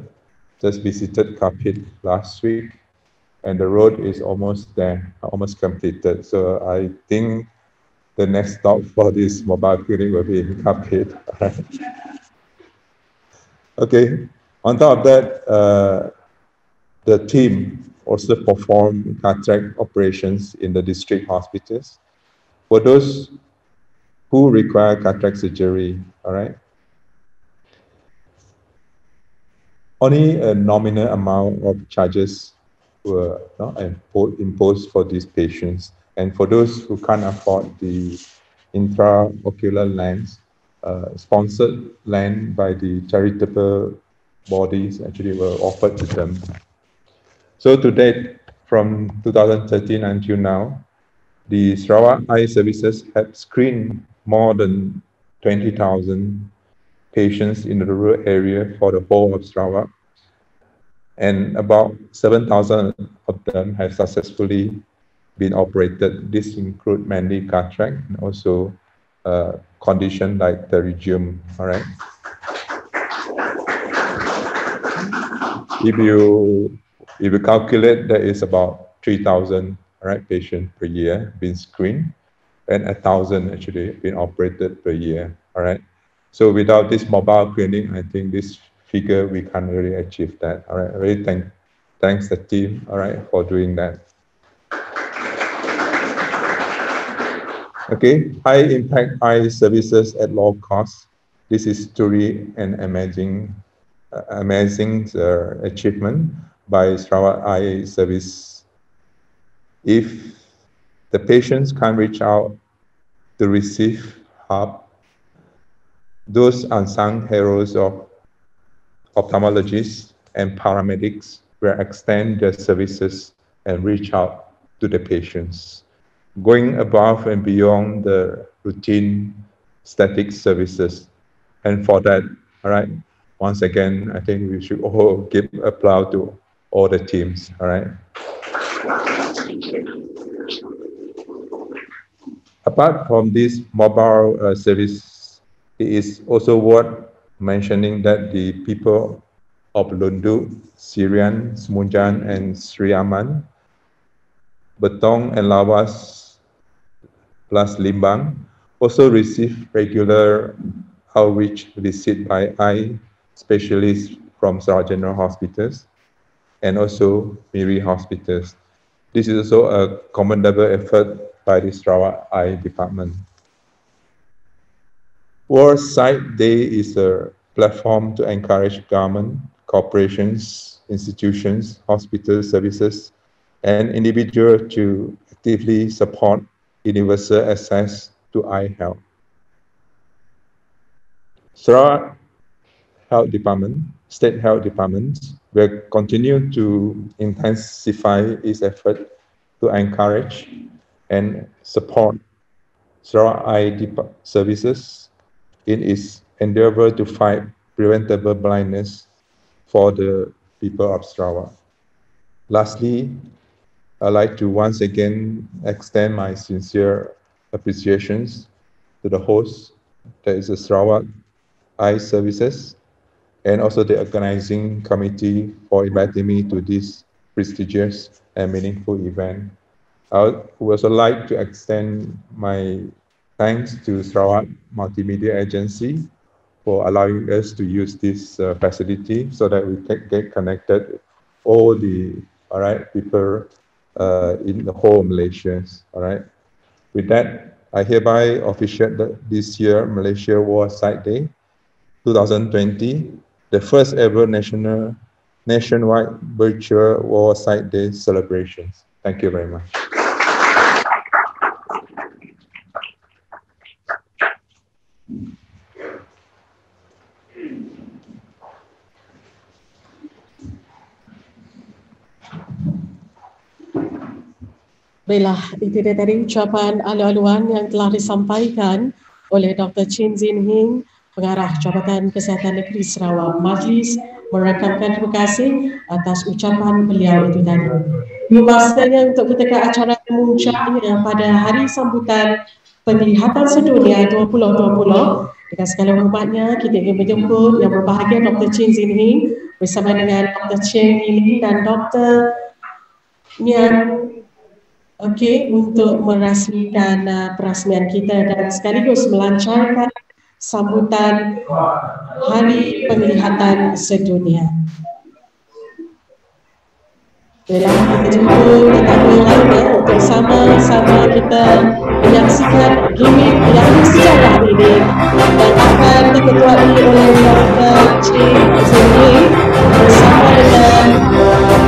just visited Kapit last week, and the road is almost there, almost completed. So I think the next stop for this mobile clinic will be in Kapit. Okay, on top of that, the team also performed cataract operations in the district hospitals for those who require cataract surgery, all right? Only a nominal amount of charges were imposed for these patients. And for those who can't afford the intraocular lens, sponsored lens by the charitable bodies actually were offered to them. So to date, from 2013 until now, the Sarawak Eye Services have screened more than 20,000 patients in the rural area for the whole of Sarawak. And about 7,000 of them have successfully been operated. This includes mainly cataract and also condition like pterygium, all right? If you calculate, there is about 3,000 patients per year being screened, and 1,000 actually being operated per year, all right? So without this mobile clinic, I think this figure, we can't really achieve that, all right? Really thanks the team, all right, for doing that. Okay, high impact eye services at low cost. This is truly an amazing achievement by Sarawak Eye Service. If the patients can reach out to receive help, those unsung heroes of ophthalmologists and paramedics will extend their services and reach out to the patients, going above and beyond the routine static services. And for that, all right, once again, I think we should all give applause to all the teams, all right? Apart from this mobile service, it is also worth mentioning that the people of Lundu, Sirian, Semunjan, and Sri Aman, Betong, and Lawas, plus Limbang, also receive regular outreach visit by eye specialists from Sarawak General Hospitals and also Miri Hospitals. This is also a commendable effort by the Sarawak Eye Department. World Sight Day is a platform to encourage government, corporations, institutions, hospital services, and individuals to actively support universal access to eye health. Sarawak Health Department, State Health Departments will continue to intensify its effort to encourage and support Sarawak Eye services in its endeavor to fight preventable blindness for the people of Sarawak. Lastly, I'd like to once again extend my sincere appreciations to the host, that is the Sarawak Eye Services, and also the organizing committee for inviting me to this prestigious and meaningful event. I would also like to extend my thanks to Sarawak Multimedia Agency for allowing us to use this facility so that we can get connected all the people in the whole Malaysia. All right. With that, I hereby officiate this year Malaysia World Sight Day 2020, the first ever nationwide virtual World Sight Day celebrations. Thank you very much. Baiklah, itu dia tadi ucapan alu-aluan yang telah disampaikan oleh Dr Chin Zin Hing, Pengarah Jabatan Kesihatan Negeri Sarawak. Majlis merakamkan terima kasih atas ucapan beliau itu tadi. Masanya untuk kita ke acara puncaknya pada hari sambutan penglihatan sedunia 2020. Dengan segala hormatnya, kita ingin menjemput Yang Berbahagia Dr Chin Zin Hing bersama dengan Dr Chieng Lee Ling dan Dr Ngian untuk merasmikan perasmian kita dan sekaligus melancarkan sambutan Hari Penglihatan Sedunia. Baiklah, kita jemput tetamu yang lainnya untuk sama-sama kita menyaksikan gimmick yang bersejarah ini yang akan diketuai oleh Dr Chieng Zin Hing bersama dengan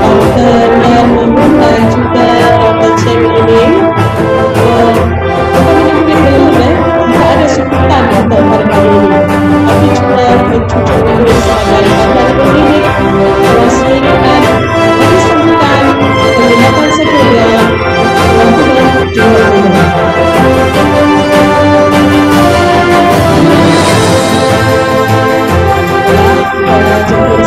Dr Nor Fariza dan juga Dr Chieng Lee Ling. Tidak ada sebutan untuk pada kali ini, tapi cuma mencucuk dulu sebagai bagian gimmick merasmikan hari sambutan penglihatan sedunia 2020.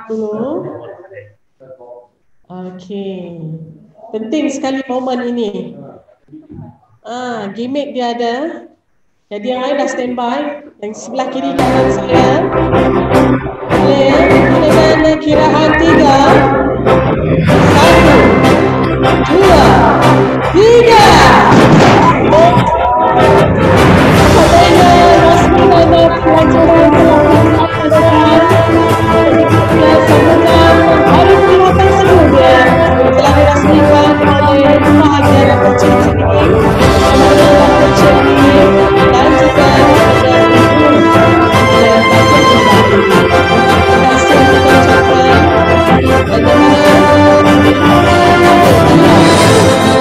rehat dulu. Okey. Penting sekali momen ini. Gimmick dia ada. Jadi yang lain dah standby. Yang sebelah kiri kanan saya. Boleh ya? Dengan kiraan 3, 1, 2, 3. Hari penglihatan sebelumnya telah dirasmikan oleh bahagia Dr Chieng Zin Hing, Dr Chieng Lee dan juga Dr Nor Fariza Ngah. Terima kasih yang kita ucapkan. Dalam keadaan pembicaraan kita resmikan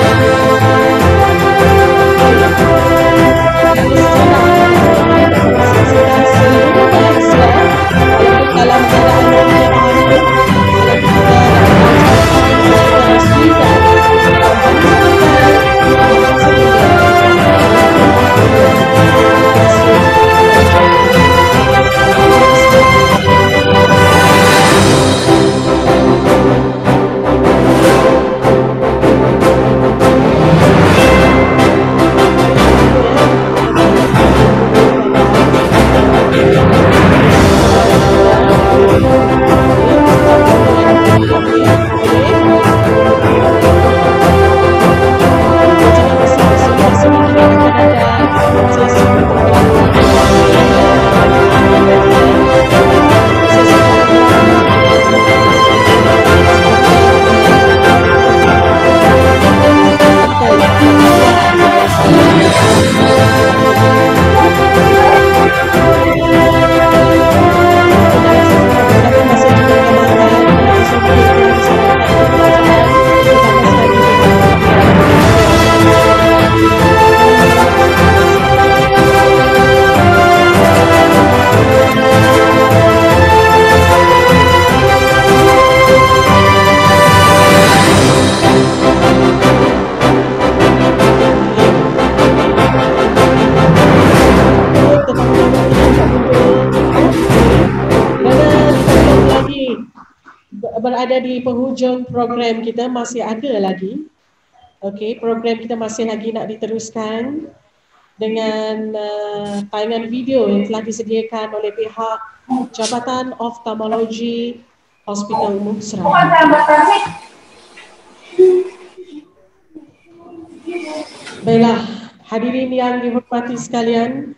berada di penghujung program kita, masih ada lagi. Okey, program kita masih lagi nak diteruskan dengan tayangan video yang telah disediakan oleh pihak Jabatan Ophthalmology Hospital Umum Sarawak. Baiklah, hadirin yang dihormati sekalian,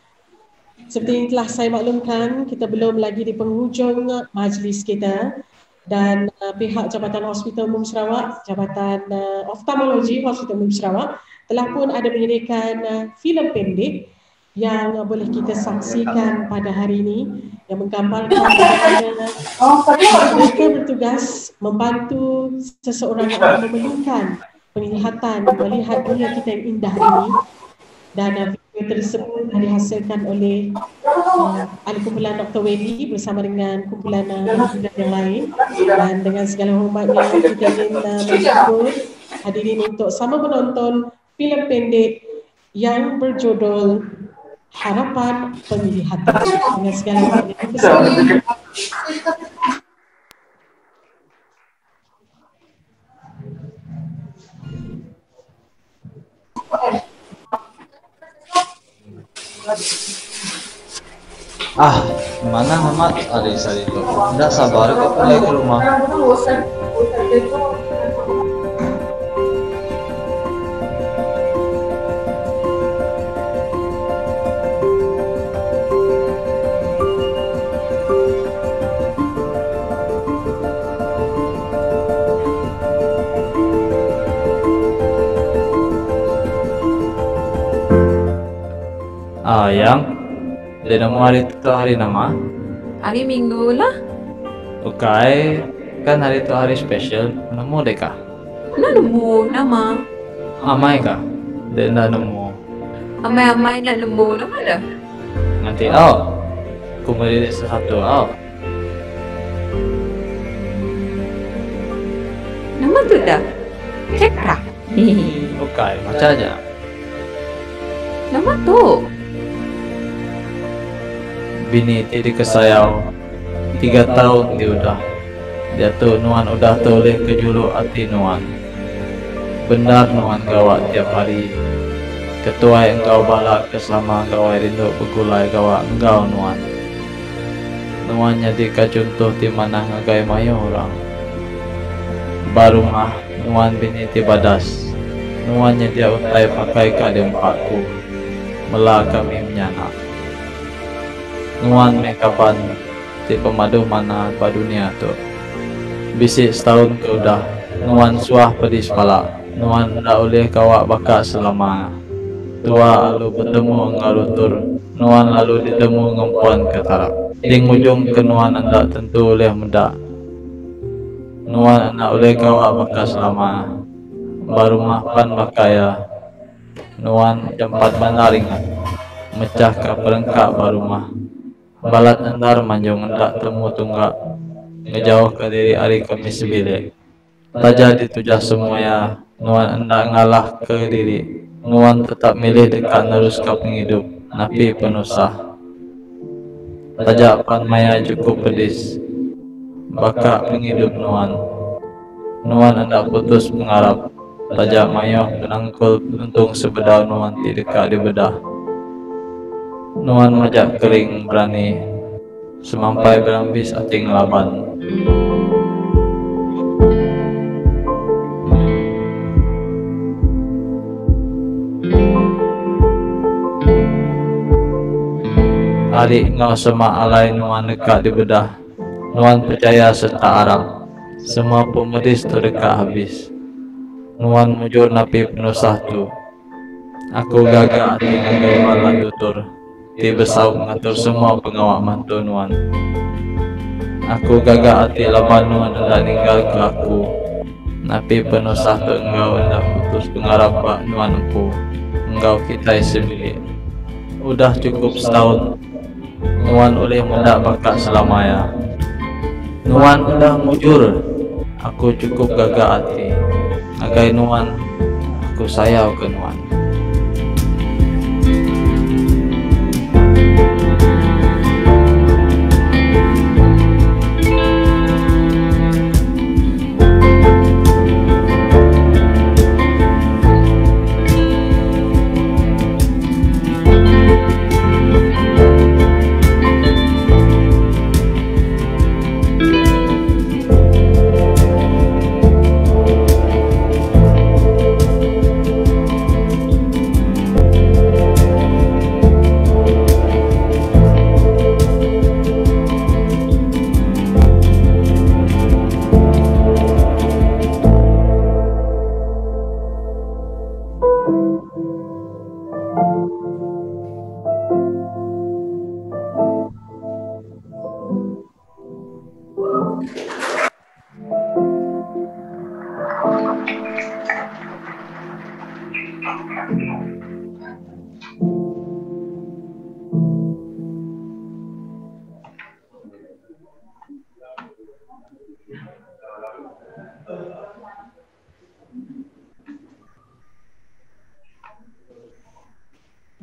seperti yang telah saya maklumkan, kita belum lagi di penghujung majlis kita. Dan pihak Jabatan Hospital Umum Sarawak, Jabatan Ophthalmology Hospital Umum Sarawak telah pun ada menyediakan filem pendek yang boleh kita saksikan pada hari ini yang menggambarkan bagaimana mereka bertugas membantu seseorang yang memerlukan penglihatan melihat dunia kita yang indah ini. Dan video tersebut dihasilkan oleh ahli kumpulan Dr Wendy bersama dengan kumpulan yang lain. Dan dengan segala hormatnya kita ingin menjemput hadirin untuk sama menonton filem pendek yang berjudul Harapan Penglihatan. Dengan segala hormatnya Mana Muhammad Aris itu? Tidak sabar kok pulang ke rumah. Yang dia nama hari itu hari nama? Hari Minggu lah. Okay, kan hari itu hari spesial. Nemu deh kah? Nemu nama. Amai kah? Dia nak nemu. Amai nak nemu nama dah. Nanti aku beri satu Nama tu dah. Cek kah? Okay, macam aja. Nama tu. Bini tiri ke saya 3 tahun dia udah. Dia tu Nuan udah toleh ke juluk hati Nuan. Benar Nuan gawak tiap hari. Ketua engkau balak kesama gawai rindu begulai gawak engkau Nuan. Nuan jadi ka contoh di mana ngagai mayo orang. Baru mah Nuan bini ti badas. Nuan jadi untai pakai ka dempakku. Mela kami menyanak. Nuan mekapan ti pemadu mana pa dunia tu. Bisik setahun ke udah. Nuan suah pedis pala. Nuan ndak oleh kawak bakak selama. Tua lalu bertemu engkau lutur. Nuan lalu ditemu ngempuan ke tarak. Ding ujung ke Nuan anda tentu oleh mendak. Nuan anda oleh kawak bakak selama. Baru mahpan bakaya. Nuan jempat bandar ingat. Mecah ke perengkak baru mah. Balat andar manjung hendak temu tunggak. Ngejauh ke diri hari Kamis bilik. Taja ditujah semuanya. Nuan hendak ngalah ke diri. Nuan tetap milih dekat nerus ke penghidup. Napi penusah. Taja pan maya cukup pedis. Bakak penghidup Nuan. Nuan hendak putus mengharap. Taja mayoh penangkul untung sebedah Nuan ti dekat di bedah. Nuan majak kering berani. Semampai berambis ating laban. Hari ngau semak alai Nuan dekat di bedah. Nuan percaya serta Arab. Semua pemedis tu dekat habis. Nuan mujur napi penusah tu. Aku gagak hati ngagai malah tutur. Ti besau mengatur semua pengawak mantu Nuan. Aku gagak hati laban Nuan hendak ninggal ke aku. Napi penusah tu engkau hendak putus pengarap bak Nuan aku. Engkau kita semilik. Udah cukup setahun. Nuan oleh mendak bakak selamanya. Nuan udah mujur. Aku cukup gagak hati. Agai Nuan, aku sayang ke Nuan.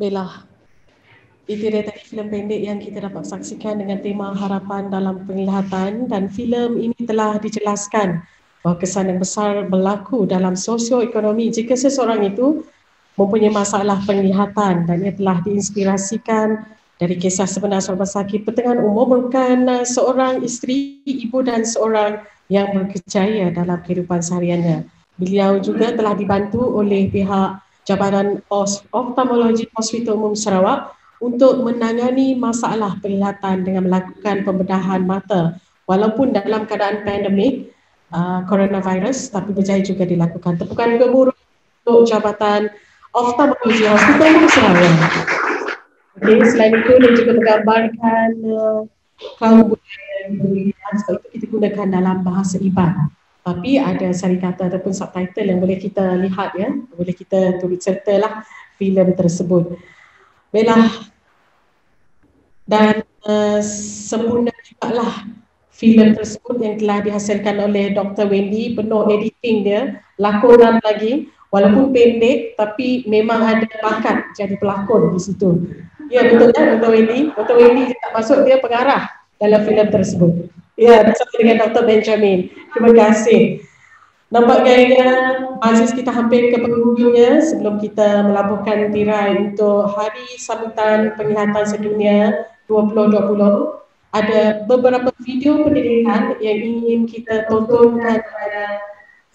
Baiklah, itu dia tadi filem pendek yang kita dapat saksikan dengan tema harapan dalam penglihatan, dan filem ini telah dijelaskan bahawa kesan yang besar berlaku dalam sosioekonomi jika seseorang itu mempunyai masalah penglihatan, dan ia telah diinspirasikan dari kisah sebenar seorang pesakit pertengahan umur merupakan seorang isteri, ibu dan seorang yang berkejaya dalam kehidupan sehariannya. Beliau juga telah dibantu oleh pihak Jabatan Ophthalmology Hospital Umum Sarawak untuk menangani masalah penglihatan dengan melakukan pembedahan mata walaupun dalam keadaan pandemik coronavirus, tapi berjaya juga dilakukan. Tepukan gemuruh untuk Jabatan Ophthalmology Hospital Umum Sarawak. Okay, selain itu dia juga menggambarkan kaum budaya yang berbeza, sebab itu kita gunakan dalam bahasa iban. Tapi ada sari kata ataupun subtitle yang boleh kita lihat, ya, boleh kita turut sertalah filem tersebut. Baiklah, dan sempurna juga lah filem tersebut yang telah dihasilkan oleh Dr. Wendy, penuh editing dia, lakonan lagi, walaupun pendek tapi memang ada bakat jadi pelakon di situ. Ya, betul kan Dr. Wendy? Dr. Wendy tak masuk, dia pengarah dalam filem tersebut. Ya, bersama dengan Dr. Benjamin. Terima kasih. Nampak gaya majlis kita hampir ke penghujungnya sebelum kita melabuhkan tirai untuk Hari Sambutan Penglihatan Sedunia 2020. Ada beberapa video pendidikan yang ingin kita tontonkan kepada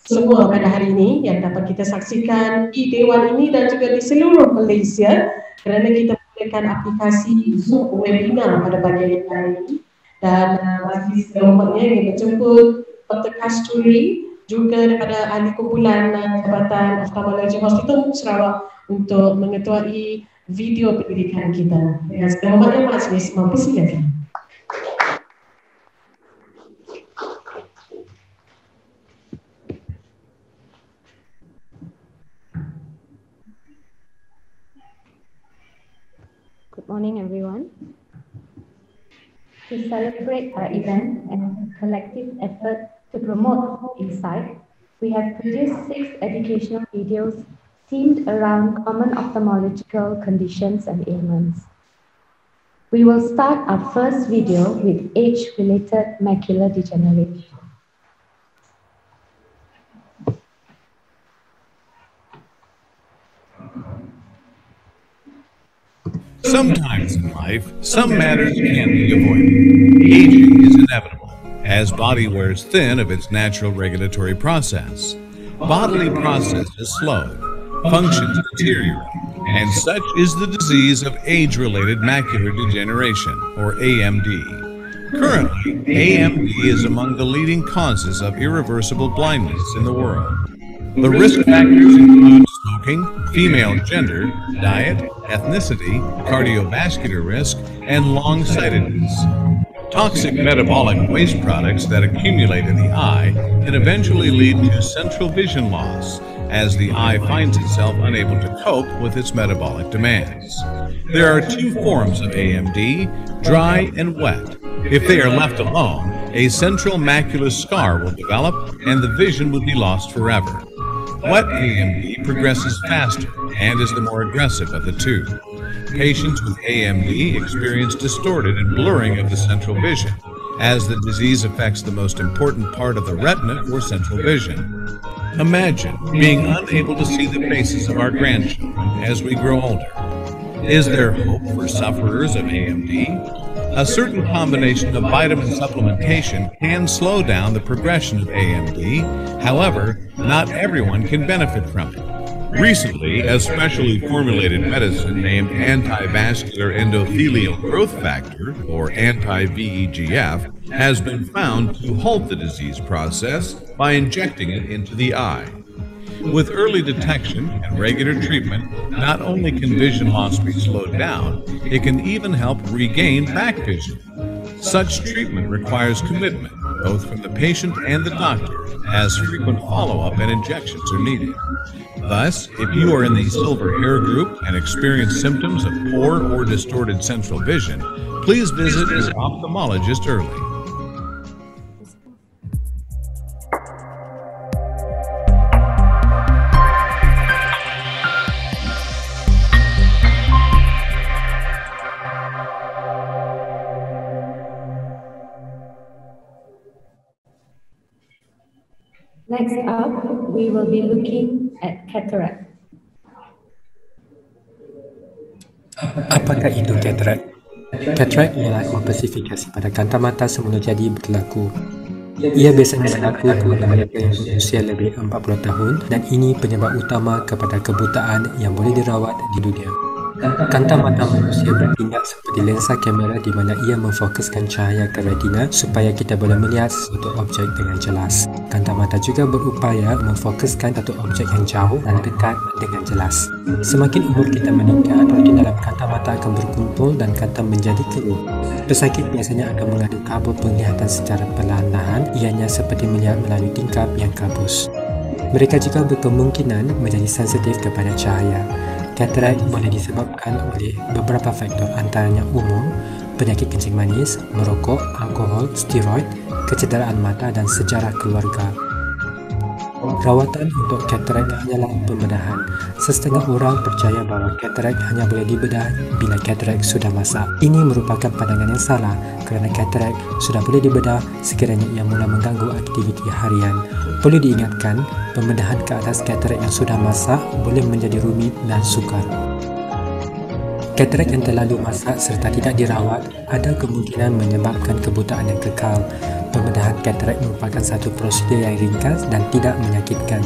semua pada hari ini yang dapat kita saksikan di Dewan ini dan juga di seluruh Malaysia kerana kita menggunakan aplikasi Zoom webinar pada bahagian hari ini. Dan majlis terhormatnya yang menjemput Dr Kasturi juga daripada ahli kumpulan Jabatan Ophthalmology Hospital Sarawak untuk mengetuai video pendidikan kita. Dengan terhormatnya majlis mempersilakan. Good morning, everyone. To celebrate our event and collective effort to promote insight, we have produced 6 educational videos themed around common ophthalmological conditions and ailments. We will start our first video with age-related macular degeneration. Sometimes in life, some matters can't be avoided. Aging is inevitable, as body wears thin of its natural regulatory process. Bodily processes slow, functions deteriorate, and such is the disease of age-related macular degeneration, or AMD. Currently, AMD is among the leading causes of irreversible blindness in the world. The risk factors include smoking, female gender, diet, ethnicity, cardiovascular risk, and long-sightedness. Toxic metabolic waste products that accumulate in the eye can eventually lead to central vision loss, as the eye finds itself unable to cope with its metabolic demands. There are 2 forms of AMD, dry and wet. If they are left alone, a central macular scar will develop and the vision will be lost forever. Wet AMD progresses faster and is the more aggressive of the 2. Patients with AMD experience distorted and blurring of the central vision, as the disease affects the most important part of the retina or central vision. Imagine being unable to see the faces of our grandchildren as we grow older. Is there hope for sufferers of AMD? A certain combination of vitamin supplementation can slow down the progression of AMD. However, not everyone can benefit from it. Recently, a specially formulated medicine named anti-vascular endothelial growth factor, or anti-VEGF, has been found to halt the disease process by injecting it into the eye. With early detection and regular treatment, not only can vision loss be slowed down, it can even help regain back vision. Such treatment requires commitment, both from the patient and the doctor, as frequent follow-up and injections are needed. Thus, if you are in the silver hair group and experience symptoms of poor or distorted central vision, please visit your ophthalmologist early. Next up, we will be looking at cataract. Apakah itu cataract? Cataract ialah kompleksifikasi pada kanta mata semula jadi berlaku. Ia biasanya berlaku kepada mereka yang berusia lebih 40 tahun dan ini penyebab utama kepada kebutaan yang boleh dirawat di dunia. Kanta mata manusia bertindak seperti lensa kamera di mana ia memfokuskan cahaya ke retina supaya kita boleh melihat sesuatu objek dengan jelas. Kanta mata juga berupaya memfokuskan satu objek yang jauh dan dekat dengan jelas. Semakin umur kita meningkat, retina dalam kanta mata akan berkumpul dan kanta menjadi keruh. Pesakit biasanya akan mengadu kabur penglihatan secara perlahan-lahan, ianya seperti melihat melalui tingkap yang kabus. Mereka juga berkemungkinan menjadi sensitif kepada cahaya. Cataract boleh disebabkan oleh beberapa faktor antaranya umur, penyakit kencing manis, merokok, alkohol, steroid, kecederaan mata dan sejarah keluarga. Rawatan untuk katarak hanyalah pembedahan. Setengah orang percaya bahawa katarak hanya boleh dibedah bila katarak sudah masak. Ini merupakan pandangan yang salah kerana katarak sudah boleh dibedah sekiranya ia mula mengganggu aktiviti harian. Perlu diingatkan, pembedahan ke atas katarak yang sudah masak boleh menjadi rumit dan sukar. Katarak yang terlalu masak serta tidak dirawat ada kemungkinan menyebabkan kebutaan yang kekal. Pembedahan katarak merupakan satu prosedur yang ringkas dan tidak menyakitkan.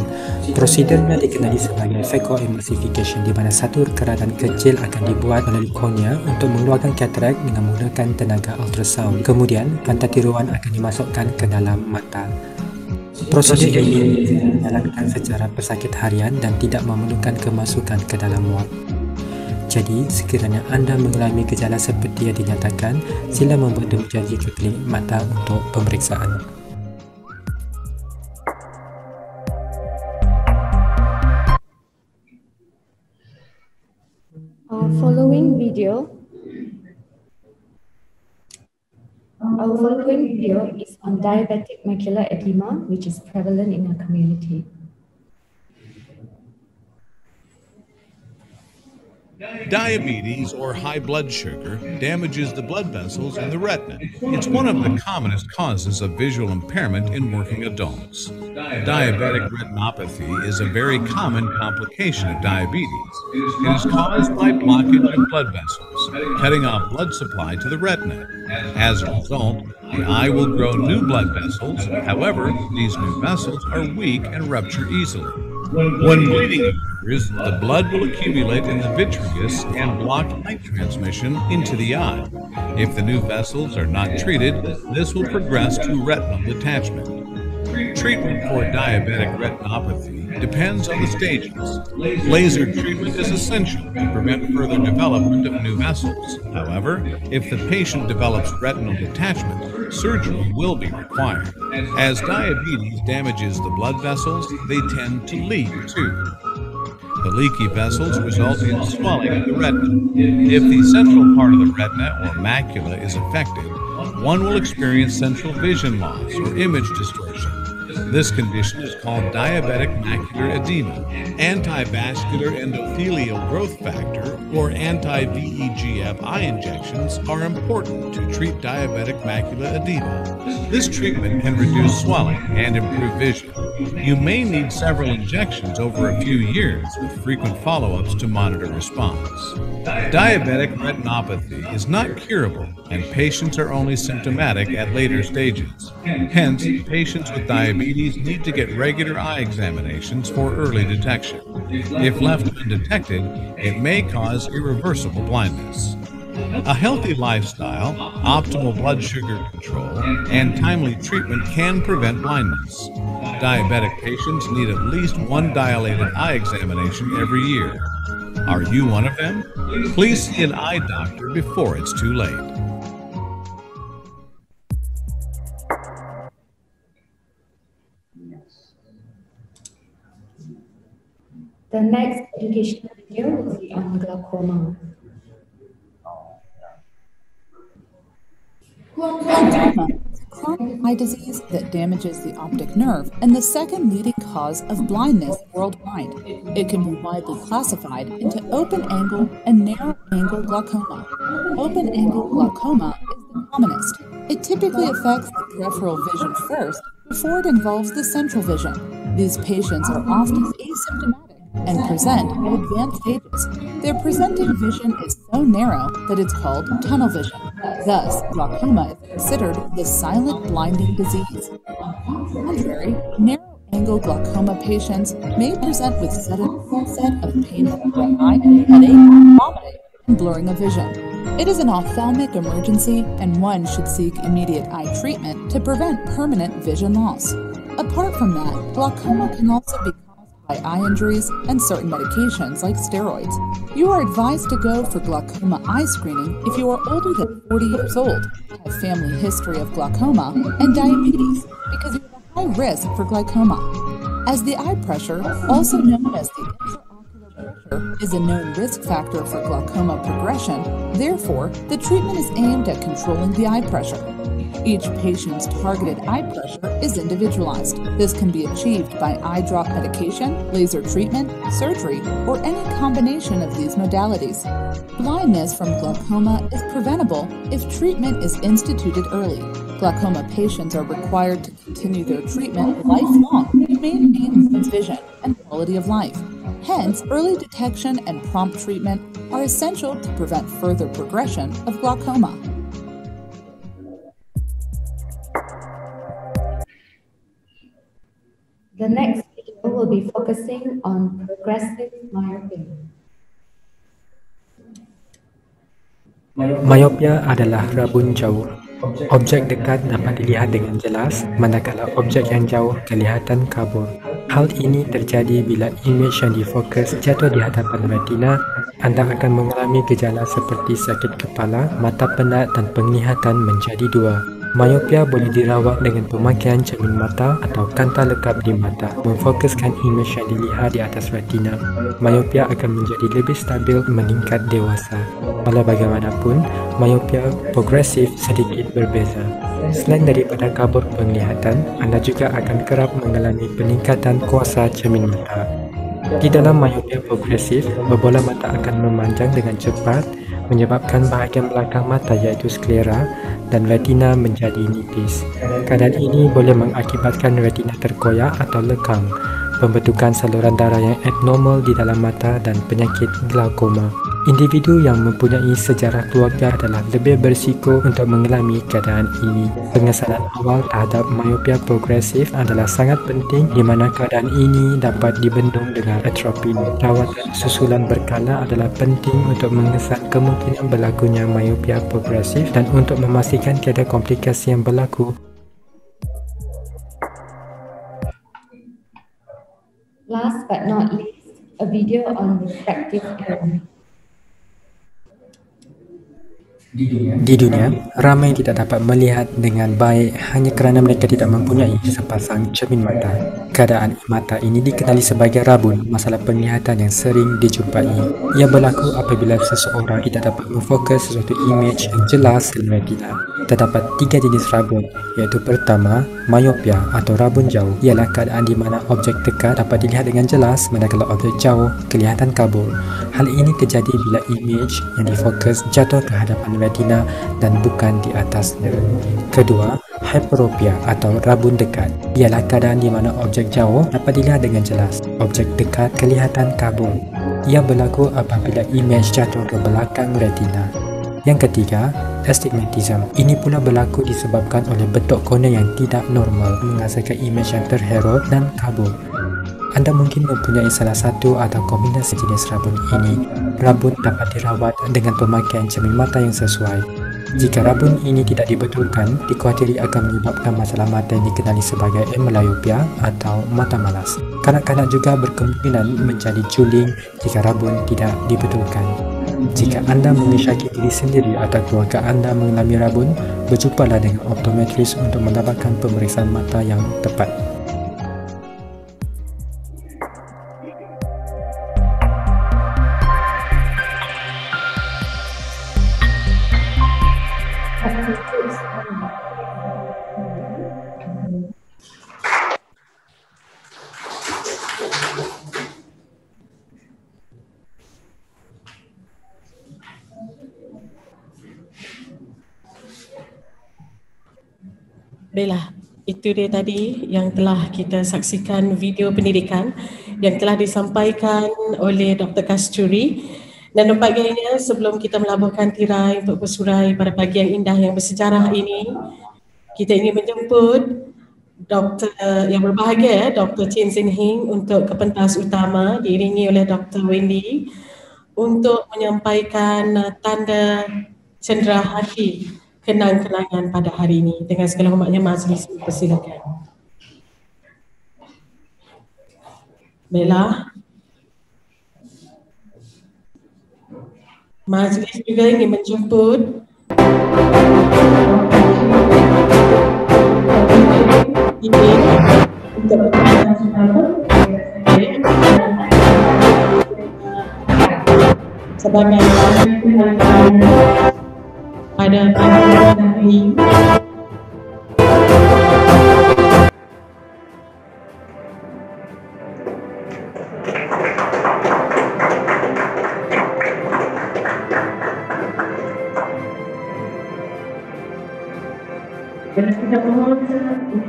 Prosedurnya dikenali sebagai phacoemulsification, di mana satu keratan kecil akan dibuat melalui kornea untuk mengeluarkan katarak dengan menggunakan tenaga ultrasound. Kemudian, pantai tiruan akan dimasukkan ke dalam mata. Prosedur ini dilakukan secara pesakit harian dan tidak memerlukan kemasukan ke dalam ward. Jadi, sekiranya anda mengalami gejala seperti yang dinyatakan, sila membuat demo janji ke klinik mata untuk pemeriksaan. Our following video is on diabetic macular edema, which is prevalent in our community. Diabetes, or high blood sugar, damages the blood vessels in the retina. It's one of the commonest causes of visual impairment in working adults. Diabetic retinopathy is a very common complication of diabetes. It is caused by blockage of blood vessels, cutting off blood supply to the retina. As a result, the eye will grow new blood vessels. However, these new vessels are weak and rupture easily. When bleeding occurs, the blood will accumulate in the vitreous and block light transmission into the eye. If the new vessels are not treated, this will progress to retinal detachment. Treatment for diabetic retinopathy depends on the stages. Laser treatment is essential to prevent further development of new vessels. However, if the patient develops retinal detachment, surgery will be required. As diabetes damages the blood vessels, they tend to leak too. The leaky vessels result in swelling of the retina. If the central part of the retina or macula is affected, one will experience central vision loss or image distortion. This condition is called diabetic macular edema. Anti-vascular endothelial growth factor, or anti-VEGF eye injections, are important to treat diabetic macular edema. This treatment can reduce swelling and improve vision. You may need several injections over a few years with frequent follow-ups to monitor response. Diabetic retinopathy is not curable, and patients are only symptomatic at later stages. Hence, patients with diabetes need to get regular eye examinations for early detection. If left undetected, it may cause irreversible blindness. A healthy lifestyle, optimal blood sugar control, and timely treatment can prevent blindness. Diabetic patients need at least one dilated eye examination every year. Are you one of them? Please see an eye doctor before it's too late. The next educational video will be on glaucoma. Glaucoma is a chronic eye disease that damages the optic nerve and the second leading cause of blindness worldwide. It can be widely classified into open-angle and narrow-angle glaucoma. Open-angle glaucoma is the commonest. It typically affects the peripheral vision first before it involves the central vision. These patients are often asymptomatic and present at advanced stages. Their presenting vision is so narrow that it's called tunnel vision. Thus, glaucoma is considered the silent blinding disease. On the contrary, narrow-angle glaucoma patients may present with sudden onset of pain in the right eye, headache, vomiting, and blurring of vision. It is an ophthalmic emergency, and one should seek immediate eye treatment to prevent permanent vision loss. Apart from that, glaucoma can also be by eye injuries and certain medications like steroids. You are advised to go for glaucoma eye screening if you are older than 40 years old, have family history of glaucoma, and diabetes, because you have a high risk for glaucoma. As the eye pressure, also known as the intraocular pressure, is a known risk factor for glaucoma progression, therefore, the treatment is aimed at controlling the eye pressure. Each patient's targeted eye pressure is individualized. This can be achieved by eye drop medication, laser treatment, surgery, or any combination of these modalities. Blindness from glaucoma is preventable if treatment is instituted early. Glaucoma patients are required to continue their treatment lifelong to maintain one's vision and quality of life. Hence, early detection and prompt treatment are essential to prevent further progression of glaucoma. The next video will be focusing on progressive myopia. Myopia adalah rabun jauh. Objek dekat dapat dilihat dengan jelas, manakala objek yang jauh kelihatan kabur. Hal ini terjadi bila imej yang difokus jatuh di hadapan retina. Anda akan mengalami gejala seperti sakit kepala, mata penat dan penglihatan menjadi dua. Myopia boleh dirawat dengan pemakaian cermin mata atau kanta lekap di mata, memfokuskan imej yang dilihat di atas retina. Myopia akan menjadi lebih stabil meningkat dewasa. Walau bagaimanapun, myopia progresif sedikit berbeza. Selain daripada kabur penglihatan, anda juga akan kerap mengalami peningkatan kuasa cermin mata. Di dalam myopia progresif, bola mata akan memanjang dengan cepat, menyebabkan bahagian belakang mata iaitu sklera dan retina menjadi nipis. Keadaan ini boleh mengakibatkan retina terkoyak atau lekang, pembentukan saluran darah yang abnormal di dalam mata dan penyakit glaukoma. Individu yang mempunyai sejarah keluarga adalah lebih berisiko untuk mengalami keadaan ini. Pengesalan awal terhadap myopia progresif adalah sangat penting di mana keadaan ini dapat dibendung dengan atropin. Rawatan susulan berkala adalah penting untuk mengesan kemungkinan berlakunya myopia progresif dan untuk memastikan tiada komplikasi yang berlaku. Last but not least, a video on refractive error. Di dunia, ramai tidak dapat melihat dengan baik hanya kerana mereka tidak mempunyai sepasang cermin mata. Keadaan mata ini dikenali sebagai rabun, masalah penglihatan yang sering dijumpai. Ia berlaku apabila seseorang tidak dapat memfokus sesuatu imej yang jelas di retina. Terdapat 3 jenis rabun, iaitu pertama, myopia atau rabun jauh. Ialah keadaan di mana objek dekat dapat dilihat dengan jelas manakala objek jauh kelihatan kabur. Hal ini terjadi bila imej yang difokus jatuh ke hadapan retina dan bukan di atasnya. Kedua, hyperopia atau rabun dekat. Ialah keadaan di mana objek jauh dapat dilihat dengan jelas. Objek dekat kelihatan kabur. Ia berlaku apabila imej jatuh ke belakang retina. Yang ketiga, astigmatism. Ini pula berlaku disebabkan oleh bentuk kornea yang tidak normal, menghasilkan imej yang terherut dan kabur. Anda mungkin mempunyai salah satu atau kombinasi jenis rabun ini. Rabun dapat dirawat dengan pemakaian cermin mata yang sesuai. Jika rabun ini tidak dibetulkan, dikhawatiri akan menyebabkan masalah mata yang dikenali sebagai amblyopia atau mata malas. Kanak-kanak juga berkemungkinan menjadi juling jika rabun tidak dibetulkan. Jika anda mengisyaki diri sendiri atau keluarga anda mengalami rabun, berjumpalah dengan optometris untuk mendapatkan pemeriksaan mata yang tepat. Baiklah, itu dia tadi yang telah kita saksikan video pendidikan yang telah disampaikan oleh Dr. Kasturi. Dan nampaknya sebelum kita melabuhkan tirai untuk bersurai pada pagi yang indah yang bersejarah ini, kita ingin menjemput Doktor yang berbahagia, Dr Chin Zin Hing untuk ke pentas utama diiringi oleh Dr Wendy untuk menyampaikan tanda cendera hati kenang-kenangan pada hari ini. Dengan segala hormatnya majlis persilakan. Baiklah. Majlis juga ingin menjemput ini untuk pentas utama sebagai pada pagi hari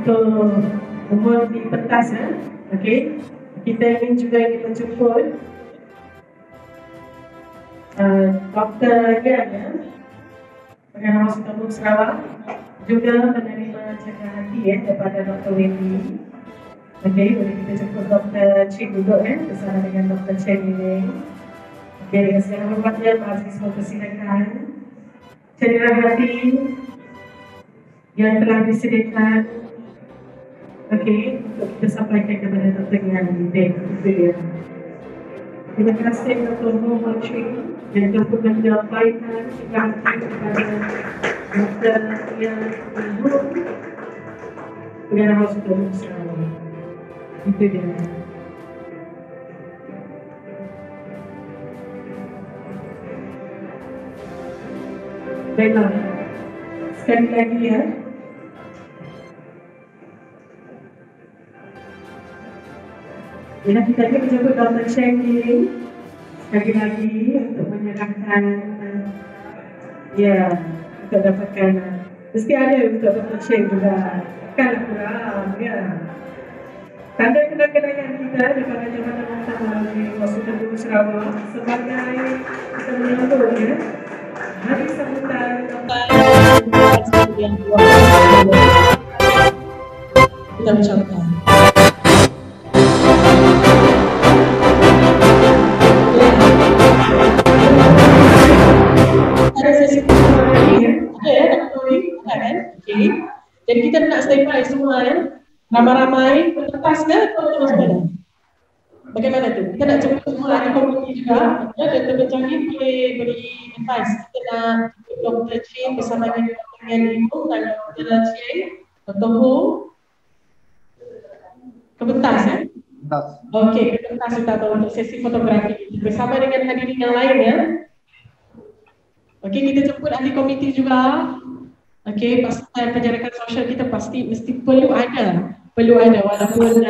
untuk mohon di pentas ya. Okey. Kita ingin juga menjemput Dr. Ngian ya, General Hospital Sarawak, juga menerima jaga hati ya daripada Dr Wendy. Okey, boleh kita jemput Dr Chieng duduk ya bersama dengan Dr Chieng Lee Ling. Okey, dengan segala hormatnya majlis mempersilakan cedera hati yang telah disediakan, okey, untuk kita sampaikan kepada Dr Ngian Lee Ling. Itu dia. Terima kasih Dr Nor Fariza Ngah yang telah menyampaikan cedera hati kepada Dr Chieng Lee Ling General Hospital Sarawak. Itu dia. Baiklah, sekali lagi ya. Bila kita akan menjemput Dr Chieng Lee Ling sekali lagi untuk menyerahkan ya, untuk dapatkan mesti ada untuk Dr Chieng juga, kan kurang ya. Tanda kenal-kenalan kita daripada Jabatan Ophthalmology Hospital Sarawak sebagai kita menyambut ya hari sambutan yang kita ucapkan. Ada sesi lagi ya, ada ya, kan? Okey. Jadi kita nak standby semua ya. Ramai-ramai pentas ke atau macam bagaimana tu? Kita nak jemput semua ahli komiti juga ya, dan Dr Chieng boleh beri advice. Kita nak Dr Chieng bersama dengan Dr Ngian Lee Ling dan Dr Chieng, Dr Ho ke pentas ya? Okey, ke pentas kita untuk sesi fotografi bersama dengan hadirin yang lain ya. Okey, kita jemput ahli komiti juga. Okey, pasukan penjarakan sosial kita pasti mesti perlu ada walaupun